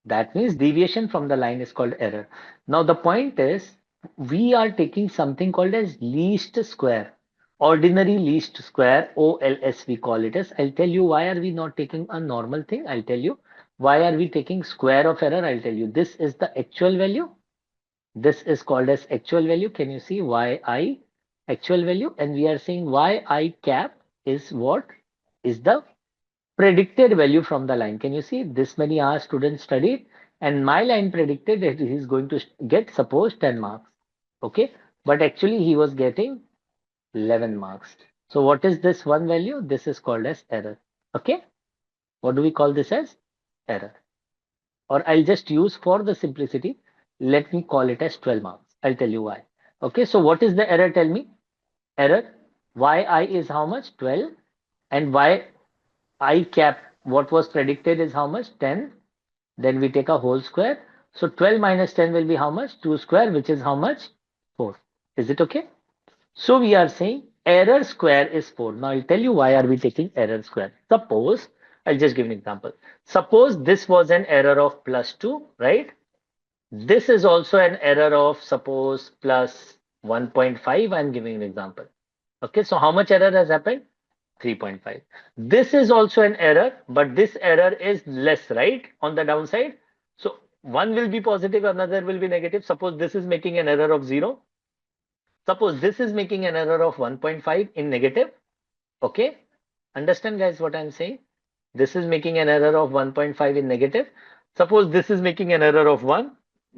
That means deviation from the line is called error. Now the point is we are taking something called as least square, ordinary least square, OLS we call it as. I'll tell you why are we not taking a normal thing. I'll tell you why are we taking square of error. I'll tell you this is the actual value. This is called as actual value. Can you see yi actual value? And we are saying yi cap is what is the predicted value from the line. Can you see this many hours student studied and my line predicted that he is going to get suppose 10 marks. Okay. But actually he was getting 11 marks. So what is this one value? This is called as error. Okay. What do we call this as? Error. Or I'll just use for the simplicity. Let me call it as 12 marks. I'll tell you why. Okay. So what is the error? Tell me. Error. Yi is how much? 12. And y I cap, what was predicted is how much? 10. Then we take a whole square. So 12 minus 10 will be how much? 2 square, which is how much? 4. Is it okay? So we are saying error square is 4. Now I'll tell you why are we taking error square. Suppose, I'll just give an example. Suppose this was an error of plus 2, right? This is also an error of suppose plus 1.5. I'm giving an example. Okay, so how much error has happened? 3.5. This is also an error, but this error is less, right? On the downside. So one will be positive, another will be negative. Suppose this is making an error of 0. Suppose this is making an error of 1.5 in negative. Okay. Understand guys what I'm saying? This is making an error of 1.5 in negative. Suppose this is making an error of 1,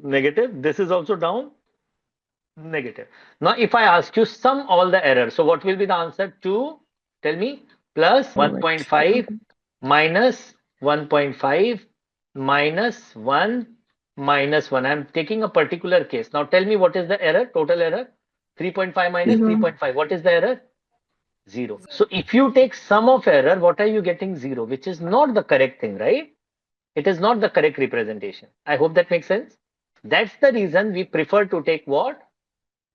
negative. This is also down, negative. Now, if I ask you sum all the errors, so what will be the answer? 2, tell me, plus 1.5 minus 1.5 minus 1 minus 1. I'm taking a particular case. Now, tell me what is the error, total error? 3.5 minus 3.5. What is the error? 0. So, if you take sum of error, what are you getting? 0, which is not the correct thing, right? It is not the correct representation. I hope that makes sense. That's the reason we prefer to take what?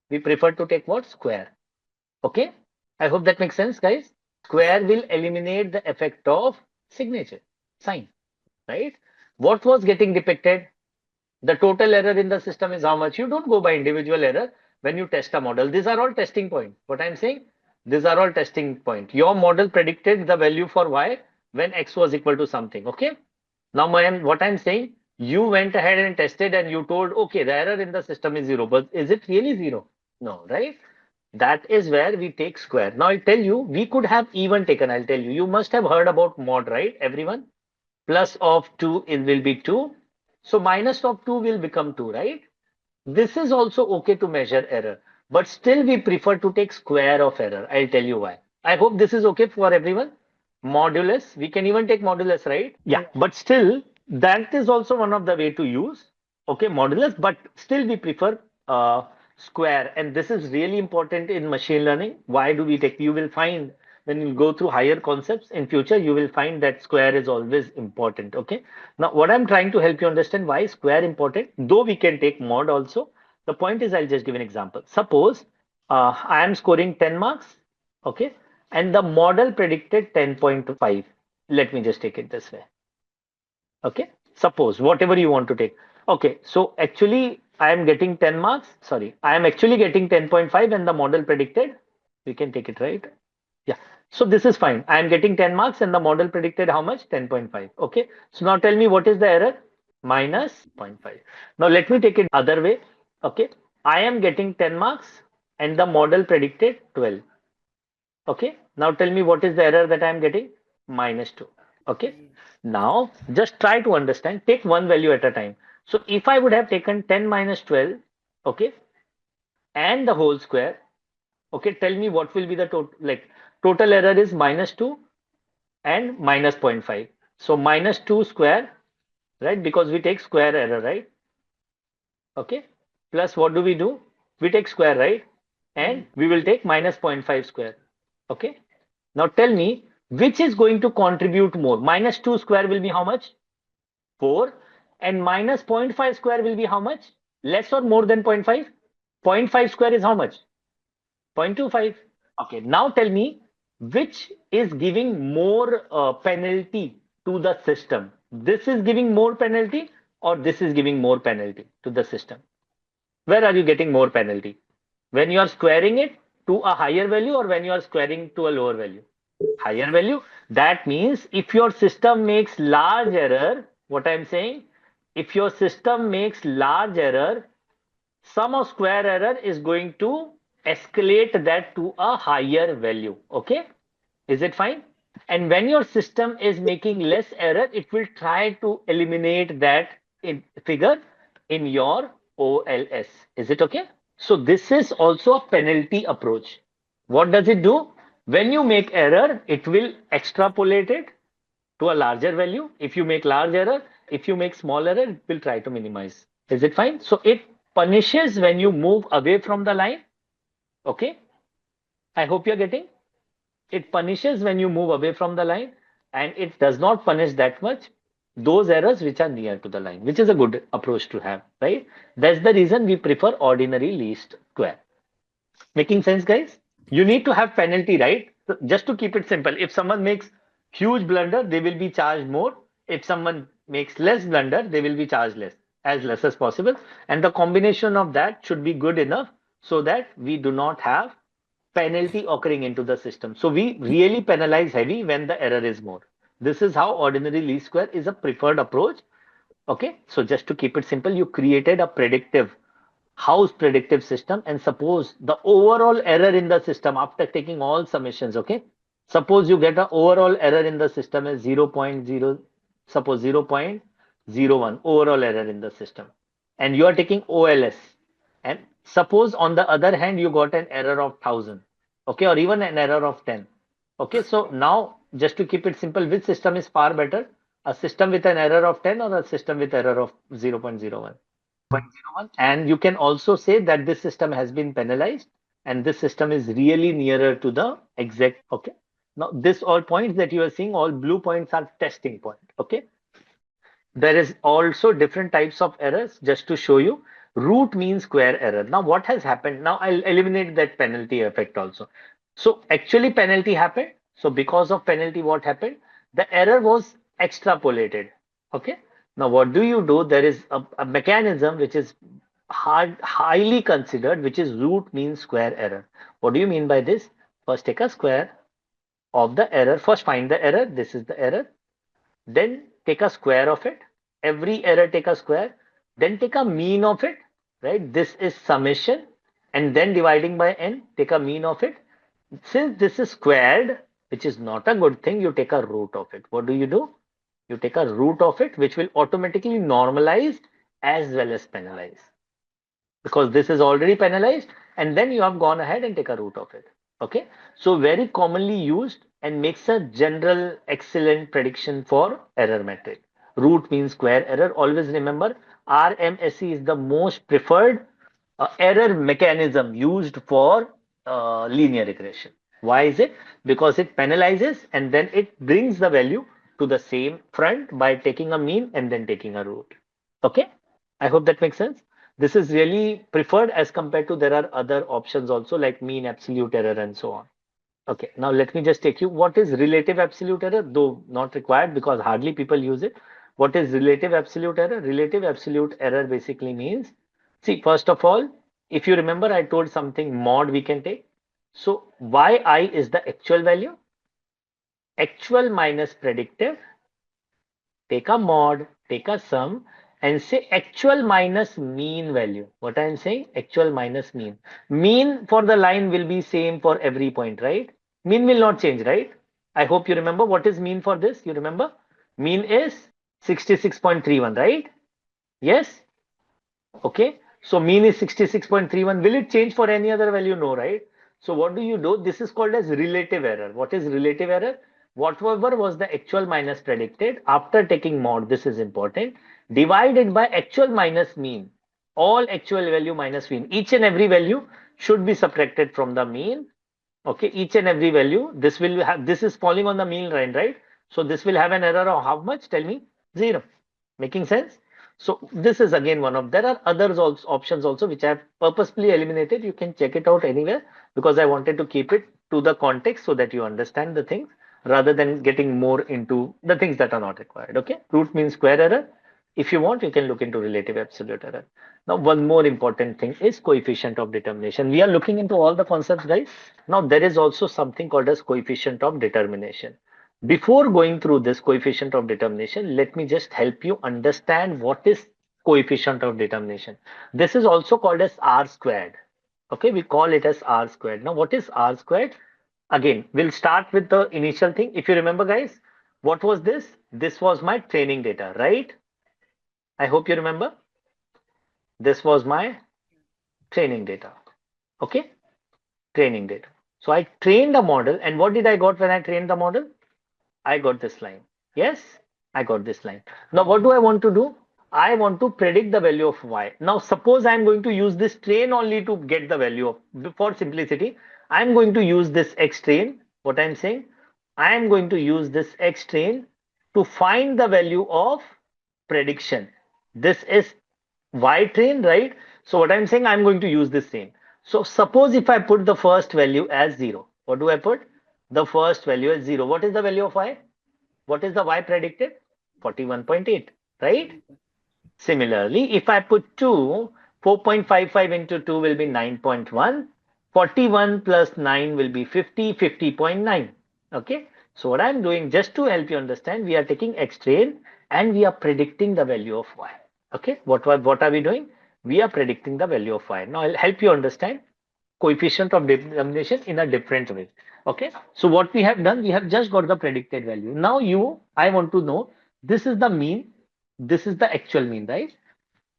We prefer to take what? Square. Okay. I hope that makes sense, guys. Square will eliminate the effect of signature, sign, right? What was getting depicted? The total error in the system is how much? You don't go by individual error when you test a model. These are all testing points. What I'm saying? These are all testing points. Your model predicted the value for y when x was equal to something. Okay. Now, what I'm saying, you went ahead and tested and you told, okay, the error in the system is 0, but is it really 0? No, right? That is where we take square. Now, I'll tell you, we could have even taken, I'll tell you, you must have heard about mod, right? Everyone? Plus of 2 it will be 2. So minus of 2 will become 2, right? This is also okay to measure error, but still we prefer to take square of error. I'll tell you why. I hope this is okay for everyone. Modulus, we can even take modulus, right? Yeah, but still, that is also one of the way to use, okay, modulus, but still we prefer square. And this is really important in machine learning. Why do we take? You will find when you go through higher concepts in future, you will find that square is always important. Okay. Now, what I'm trying to help you understand why square important, though we can take mod also. The point is, I'll just give an example. Suppose I am scoring 10 marks, okay, and the model predicted 10.5. Let me just take it this way. Okay. Suppose whatever you want to take. Okay. So actually, I am getting 10 marks. Sorry, I am actually getting 10.5 and the model predicted. We can take it, right? Yeah. So this is fine. I am getting 10 marks and the model predicted how much? 10.5. Okay. So now tell me what is the error? Minus 0.5. Now let me take it other way. Okay. I am getting 10 marks and the model predicted 12. Okay. Now tell me what is the error that I am getting? Minus 2. Okay. Now just try to understand. Take one value at a time. So if I would have taken 10 minus 12, okay, and the whole square, okay, tell me what will be the total, like total error is minus 2 and minus 0.5. So minus 2 square, right? Because we take square error, right? Okay. Plus what do? We take square, right? And we will take minus 0.5 square. Okay. Now tell me which is going to contribute more. Minus 2 square will be how much? 4. And minus 0.5 square will be how much? Less or more than 0.5? 0.5 square is how much? 0.25. Okay, now tell me which is giving more penalty to the system. This is giving more penalty or this is giving more penalty to the system? Where are you getting more penalty? When you are squaring it to a higher value or when you are squaring to a lower value? Higher value. That means if your system makes large error, what I'm saying, if your system makes large error, sum of square error is going to escalate that to a higher value. Okay. Is it fine? And when your system is making less error, it will try to eliminate that figure in your OLS. Is it okay? So this is also a penalty approach. What does it do? When you make error, it will extrapolate it to a larger value. If you make large error, if you make small error, it will try to minimize. Is it fine? So it punishes when you move away from the line. Okay. I hope you're getting. It punishes when you move away from the line and it does not punish that much those errors which are near to the line, which is a good approach to have, right? That's the reason we prefer ordinary least square. Making sense, guys? You need to have penalty, right? So just to keep it simple, if someone makes huge blunder, they will be charged more. If someone makes less blunder, they will be charged less, as less as possible. And the combination of that should be good enough so that we do not have penalty occurring into the system. So we really penalize heavy when the error is more. This is how ordinary least square is a preferred approach. Okay, so just to keep it simple, you created a predictive house predictive system, and suppose the overall error in the system after taking all summations, okay, Suppose you get an overall error in the system as 0.0, suppose 0.01 overall error in the system, and you are taking OLS. And suppose on the other hand, you got an error of 1,000, okay, or even an error of 10. Okay, so now just to keep it simple, which system is far better? A system with an error of 10 or a system with error of 0.01? And you can also say that this system has been penalized and this system is really nearer to the exact. Okay. Now, this all points that you are seeing, all blue points are testing point. Okay. There is also different types of errors. Just to show you, root mean square error. Now, what has happened? Now, I'll eliminate that penalty effect also. So, actually, penalty happened. So, because of penalty, what happened? The error was extrapolated. Okay. Now, what do you do? There is a mechanism which is highly considered, which is root mean square error. What do you mean by this? First, take a square of the error. First, find the error. This is the error. Then take a square of it. Every error take a square. Then take a mean of it, right? This is summation. And then dividing by n, take a mean of it. Since this is squared, which is not a good thing, you take a root of it. What do? You take a root of it, which will automatically normalize as well as penalize. Because this is already penalized, and then you have gone ahead and take a root of it. Okay, so very commonly used and makes a general excellent prediction for error metric. Root means square error. Always remember, RMSE is the most preferred error mechanism used for linear regression. Why is it? Because it penalizes and then it brings the value to the same front by taking a mean and then taking a root. Okay, I hope that makes sense. This is really preferred as compared to there are other options also like mean, absolute error, and so on. Okay, now let me just take you what is relative absolute error, though not required because hardly people use it. What is relative absolute error? Relative absolute error basically means, see, first of all, if you remember, I told something mod we can take. So yi is the actual value, actual minus predictive, take a mod, take a sum, and say actual minus mean value. What I'm saying, actual minus mean. Mean for the line will be same for every point, right? Mean will not change, right? I hope you remember what is mean for this. You remember? Mean is 66.31, right? Yes? Okay. So mean is 66.31. Will it change for any other value? No, right? So what do? This is called as relative error. What is relative error? Whatever was the actual minus predicted after taking mod, this is important, divided by actual minus mean. All actual value minus mean. Each and every value should be subtracted from the mean. Okay, each and every value. This will have, this is falling on the mean line, right? So this will have an error of how much? Tell me. 0. Making sense? So this is again one of, there are others also, options also which I have purposefully eliminated. You can check it out anywhere because I wanted to keep it to the context so that you understand the things rather than getting more into the things that are not required. Okay, root means square error. If you want, you can look into relative absolute error. Now, one more important thing is coefficient of determination. We are looking into all the concepts, guys. Now, there is also something called as coefficient of determination. Before going through this coefficient of determination, let me just help you understand what is coefficient of determination. This is also called as R squared. Okay, we call it as R squared. Now, what is R squared? Again, we'll start with the initial thing. If you remember, guys, what was this? This was my training data, right? I hope you remember. This was my training data. Okay, training data. So I trained the model, and what did I got when I trained the model? I got this line. Yes, I got this line. Now, what do I want to do? I want to predict the value of y. Now, suppose I'm going to use this train only to get the value of, for simplicity, I'm going to use this x train. What I'm saying, I am going to use this x train to find the value of prediction. This is y train, right? So what I'm saying, I'm going to use this same. So suppose if I put the first value as 0, what do I put? The first value as 0. What is the value of y? What is the y predicted? 41.8, right? Similarly, if I put 2, 4.55 into 2 will be 9.1. 41 plus 9 will be 50, 50.9. Okay. So what I'm doing, just to help you understand, we are taking x train and we are predicting the value of y. Okay. What are we doing? We are predicting the value of y. Now I'll help you understand. coefficient of determination in a different way. Okay, so what we have done, we have just got the predicted value. Now I want to know, this is the mean, this is the actual mean, right?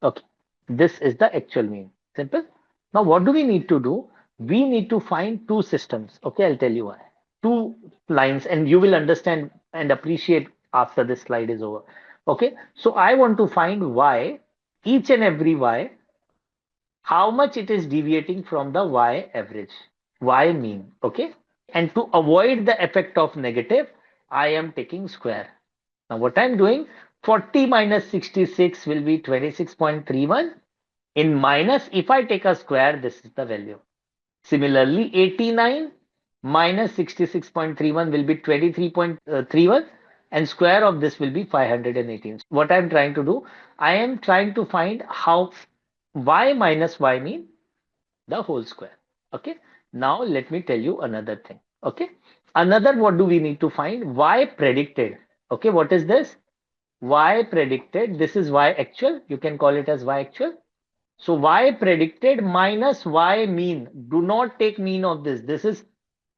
Okay, this is the actual mean. Simple. Now, what do we need to do? We need to find two systems. Okay, I'll tell you why. Two lines, and you will understand and appreciate after this slide is over. Okay, so I want to find y, each and every y, how much it is deviating from the y average, y mean. Okay, and to avoid the effect of negative, I am taking square. Now, what I'm doing, 40 minus 66 will be 26.31. In minus, if I take a square, this is the value. Similarly, 89 minus 66.31 will be 23.31, and square of this will be 518. What I'm trying to do, I am trying to find how y minus y mean the whole square. Okay. Now let me tell you another thing. Okay. Another, what do we need to find? Y predicted. Okay. What is this? Y predicted. This is y actual. You can call it as y actual. So y predicted minus y mean. Do not take mean of this. This is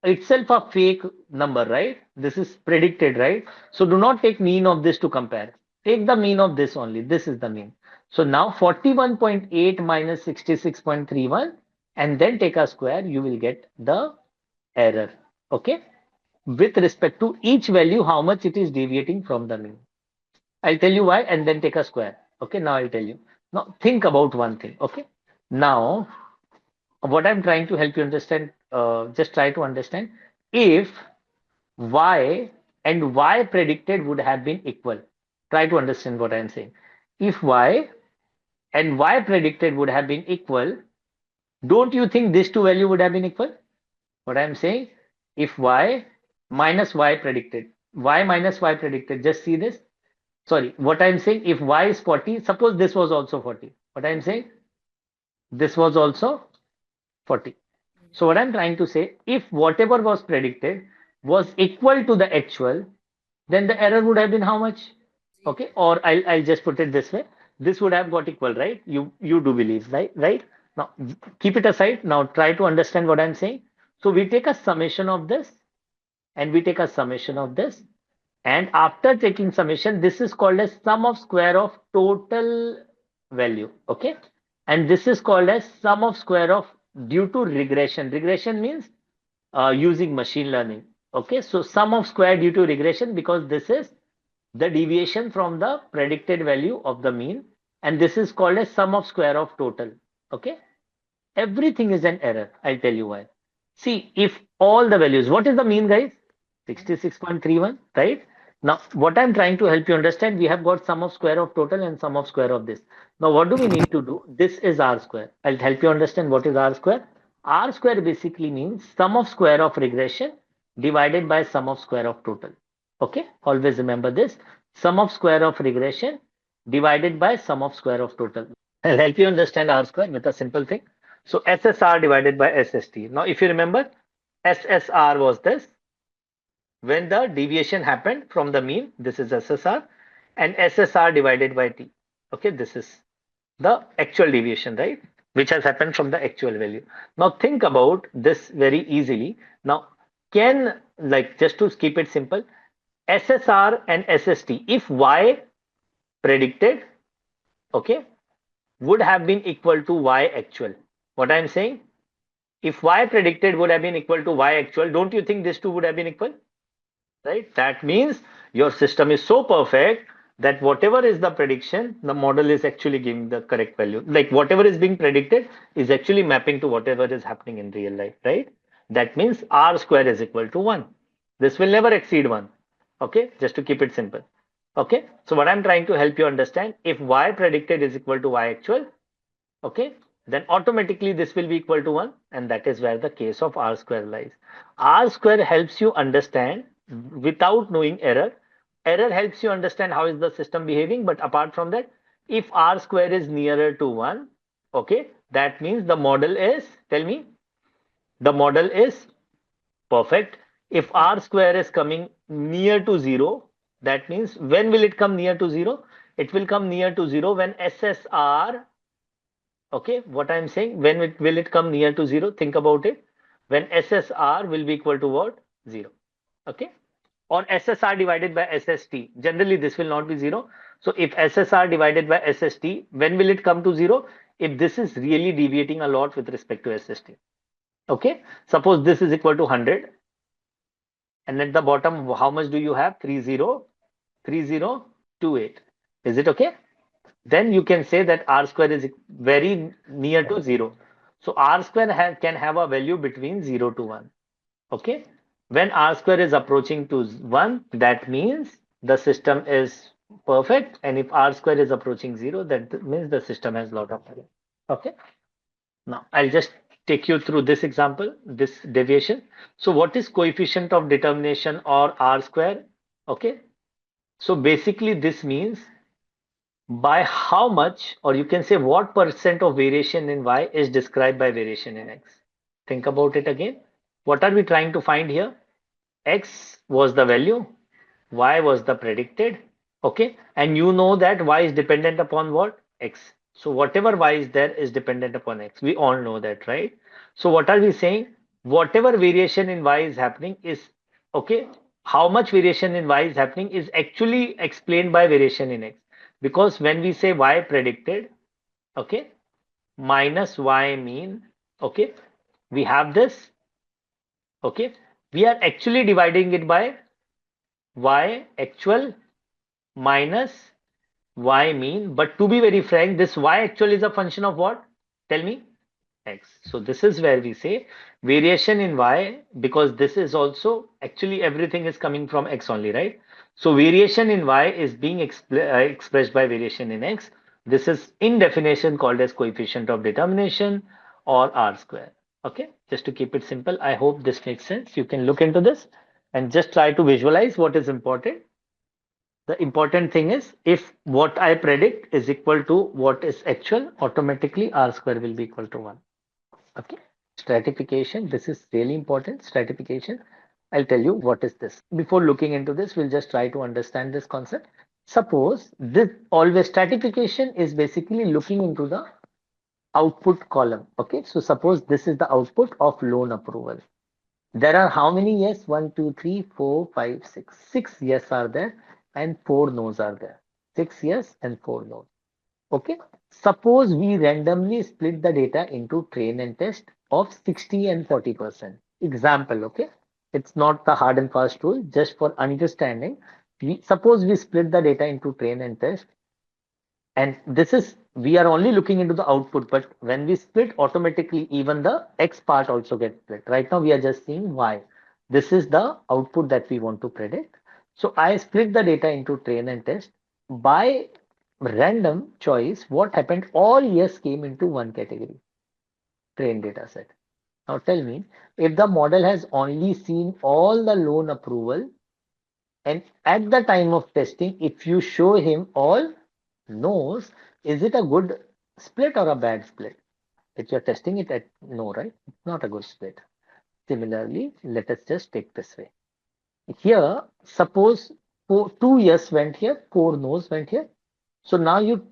itself a fake number, right? This is predicted, right? So do not take mean of this to compare. Take the mean of this only. This is the mean. So now 41.8 minus 66.31, and then take a square, you will get the error. Okay? With respect to each value, how much it is deviating from the mean. I'll tell you why, and then take a square. Okay, now I'll tell you. Now think about one thing. Okay, now what I'm trying to help you understand, just try to understand, if y and y predicted would have been equal. Try to understand what I'm saying. If y and y predicted would have been equal, don't you think these two value would have been equal? What I'm saying, if y minus y predicted, y minus y predicted, just see this. Sorry, what I'm saying, if y is 40, suppose this was also 40. What I'm saying, this was also 40. So what I'm trying to say, if whatever was predicted was equal to the actual, then the error would have been how much? Okay, or I'll just put it this way. This would have got equal, right? You do believe, right? Right? Now keep it aside. Now try to understand what I'm saying. So we take a summation of this, and we take a summation of this. And after taking summation, this is called as sum of square of total value. Okay. And this is called as sum of square of due to regression. Regression means using machine learning. Okay. So sum of square due to regression, because this is the deviation from the predicted value of the mean. And this is called as sum of square of total. Okay. Everything is an error. I'll tell you why. See, if all the values, what is the mean, guys? 66.31, right? Now, what I'm trying to help you understand, we have got sum of square of total and sum of square of this. Now, what do we need to do? This is R square. I'll help you understand what is R square. R square basically means sum of square of regression divided by sum of square of total. Okay, always remember this. Sum of square of regression divided by sum of square of total. I'll help you understand R square with a simple thing. So SSR divided by SST. Now, if you remember, SSR was this. When the deviation happened from the mean, this is SSR, and SSR divided by T. Okay, this is the actual deviation, right? Which has happened from the actual value. Now think about this very easily. Now, can, like, just to keep it simple, SSR and SST, if Y predicted, okay, would have been equal to Y actual. What I'm saying, if Y predicted would have been equal to Y actual, don't you think these two would have been equal? Right? That means your system is so perfect that whatever is the prediction, the model is actually giving the correct value. Like whatever is being predicted is actually mapping to whatever is happening in real life, right? That means R square is equal to 1. This will never exceed 1. Okay, just to keep it simple. Okay, so what I'm trying to help you understand, if Y predicted is equal to Y actual, okay, then automatically this will be equal to 1, and that is where the case of R square lies. R square helps you understand without knowing error. Error helps you understand how is the system behaving, but apart from that, if R square is nearer to 1, okay, that means the model is, tell me, the model is perfect. If R square is coming near to 0, that means when will it come near to 0? It will come near to 0 when SSR, Okay, what I'm saying, when will it come near to 0? Think about it. When SSR will be equal to what? 0. Okay, or SSR divided by SST. Generally, this will not be 0. So if SSR divided by SST, when will it come to 0? If this is really deviating a lot with respect to SST. Okay, suppose this is equal to 100, and at the bottom, how much do you have? 3028. Is it okay? Then you can say that R square is very near to 0. So R square can have a value between 0 to 1. Okay. When R square is approaching to 1, that means the system is perfect. And if R square is approaching 0, that means the system has a lot of error. Okay. Now I'll just take you through this example, this deviation. So what is coefficient of determination or R square? Okay. So basically this means by how much, or you can say what percent of variation in y is described by variation in x. Think about it again. What are we trying to find here? X was the value, y was the predicted, okay, and you know that y is dependent upon what? X. So whatever y is there is dependent upon x. We all know that, right? So what are we saying? Whatever variation in y is happening is, okay, how much variation in y is happening is actually explained by variation in x. Because when we say y predicted, okay, minus y mean, okay, we have this, okay, we are actually dividing it by y actual minus y mean. But to be very frank, this y actual is a function of what? Tell me. X. So this is where we say variation in y, because this is also actually everything is coming from x only, right? So variation in y is being expressed by variation in x. This is in definition called as coefficient of determination or R square. Okay, just to keep it simple, I hope this makes sense. You can look into this and just try to visualize what is important. The important thing is, if what I predict is equal to what is actual, automatically R square will be equal to 1. Okay. Stratification, this is really important. Stratification, I'll tell you what is this. Before looking into this, we'll just try to understand this concept. Suppose this always stratification is basically looking into the output column. Okay, so suppose this is the output of loan approval. There are how many yes? 1, 2, 3, 4, 5, 6. 6 yes are there and 4 no's are there. 6 yes and 4 no's. Okay. Suppose we randomly split the data into train and test of 60 and 40%. Example, okay? It's not the hard and fast rule, just for understanding. Suppose we split the data into train and test, and this is, we are only looking into the output, but when we split, automatically even the X part also gets split. Right now we are just seeing Y. This is the output that we want to predict. So I split the data into train and test. By random choice, what happened? All yes came into one category, train data set. Now tell me, if the model has only seen all the loan approval, and at the time of testing, if you show him all no's, is it a good split or a bad split? If you're testing it at no, right? It's not a good split. Similarly, let us just take this way. Here, suppose 2 yes went here, 4 no's went here. So now you,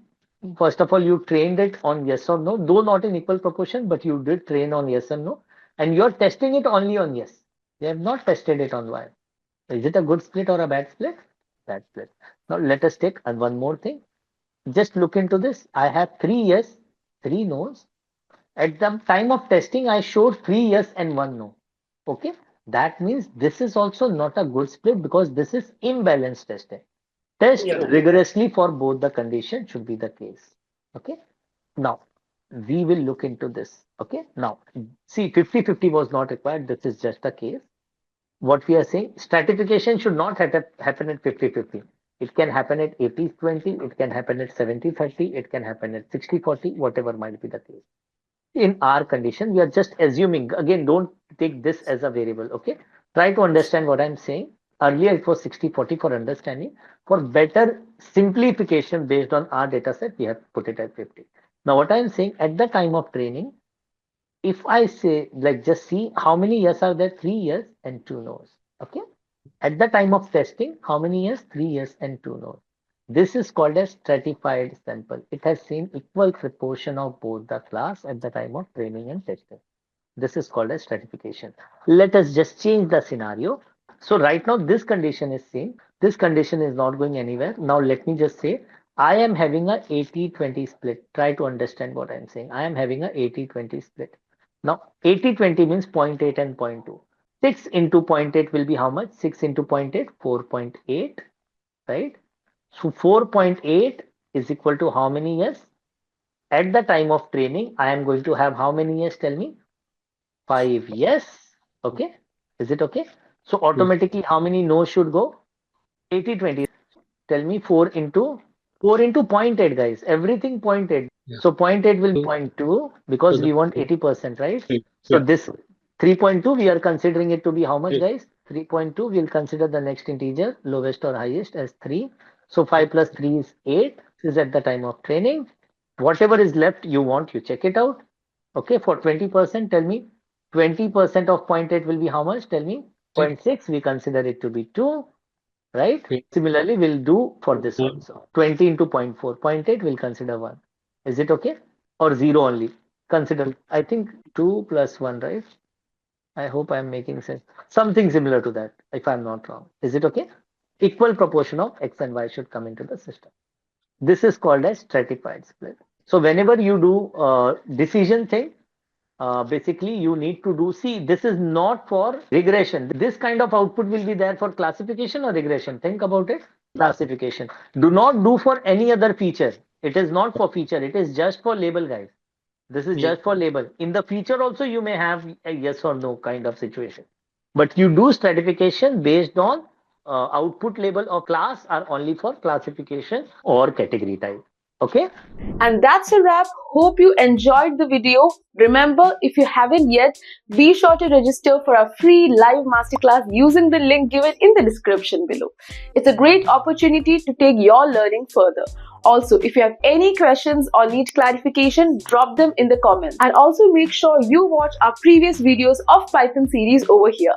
first of all, you trained it on yes or no, though not in equal proportion, but you did train on yes and no, and you're testing it only on yes. You have not tested it on Y. Is it a good split or a bad split? Bad split. Now let us take one more thing. Just look into this. I have 3 yes, 3 no's. At the time of testing, I showed 3 yes and 1 no. Okay. That means this is also not a good split because this is imbalanced testing. Test rigorously for both the conditions should be the case. Okay. Now we will look into this. Okay. Now see, 50-50 was not required. This is just a case. What we are saying, stratification should not happen at 50-50. It can happen at 80-20, it can happen at 70-30, it can happen at 60-40, whatever might be the case. In our condition, we are just assuming, again, don't take this as a variable, okay? Try to understand what I'm saying. Earlier it was 60-40 for understanding. For better simplification based on our data set, we have put it at 50. Now what I'm saying, at the time of training, if I say, like, just see how many years are there, 3 years and 2 no's. Okay. At the time of testing, how many years? 3 years and 2 no's. This is called a stratified sample. It has seen equal proportion of both the class at the time of training and testing. This is called as stratification. Let us just change the scenario. So right now this condition is same. This condition is not going anywhere. Now let me just say I am having a 80-20 split. Try to understand what I'm saying. I am having a 80-20 split. Now 80-20 means zero point 0.8 and zero point 0.2. 6 into zero point 0.8 will be how much? 6 into zero point 0.8, 4.8, right? So 4.8 is equal to how many years? At the time of training, I am going to have how many years? Tell me. 5 years. Okay. Is it okay? So automatically how many no's should go? 80-20. Tell me 4 into 0.8, guys. Everything 0.8. So 0.8 will be 0.2 because we want 80%, right? So this 3.2 we are considering it to be how much, guys? 3.2 we'll consider the next integer, lowest or highest, as 3. So 5 plus 3 is 8. This is at the time of training. Whatever is left you want, you check it out. Okay, for 20%, tell me 20% of zero point 0.8 will be how much? Tell me. 0.6, we consider it to be 2, right? Similarly, we'll do for this also. 20 into 0.4. 0.8, we'll consider 1. Is it okay? Or 0 only? Consider, I think 2 plus 1, right? I hope I'm making sense. Something similar to that, if I'm not wrong. Is it okay? Equal proportion of X and Y should come into the system. This is called as stratified split. So whenever you do decision thing, basically you need to do, see, this is not for regression. This kind of output will be there for classification or regression. Think about it. Classification. Do not do for any other feature. It is not for feature. It is just for label, guys. This is just for label. In the future also you may have a yes or no kind of situation. But you do stratification based on output label or class are only for classification or category type. Okay.
And that's a wrap. Hope you enjoyed the video. Remember, if you haven't yet, be sure to register for our free live masterclass using the link given in the description below. It's a great opportunity to take your learning further. Also, if you have any questions or need clarification, drop them in the comments. And also make sure you watch our previous videos of Python series over here.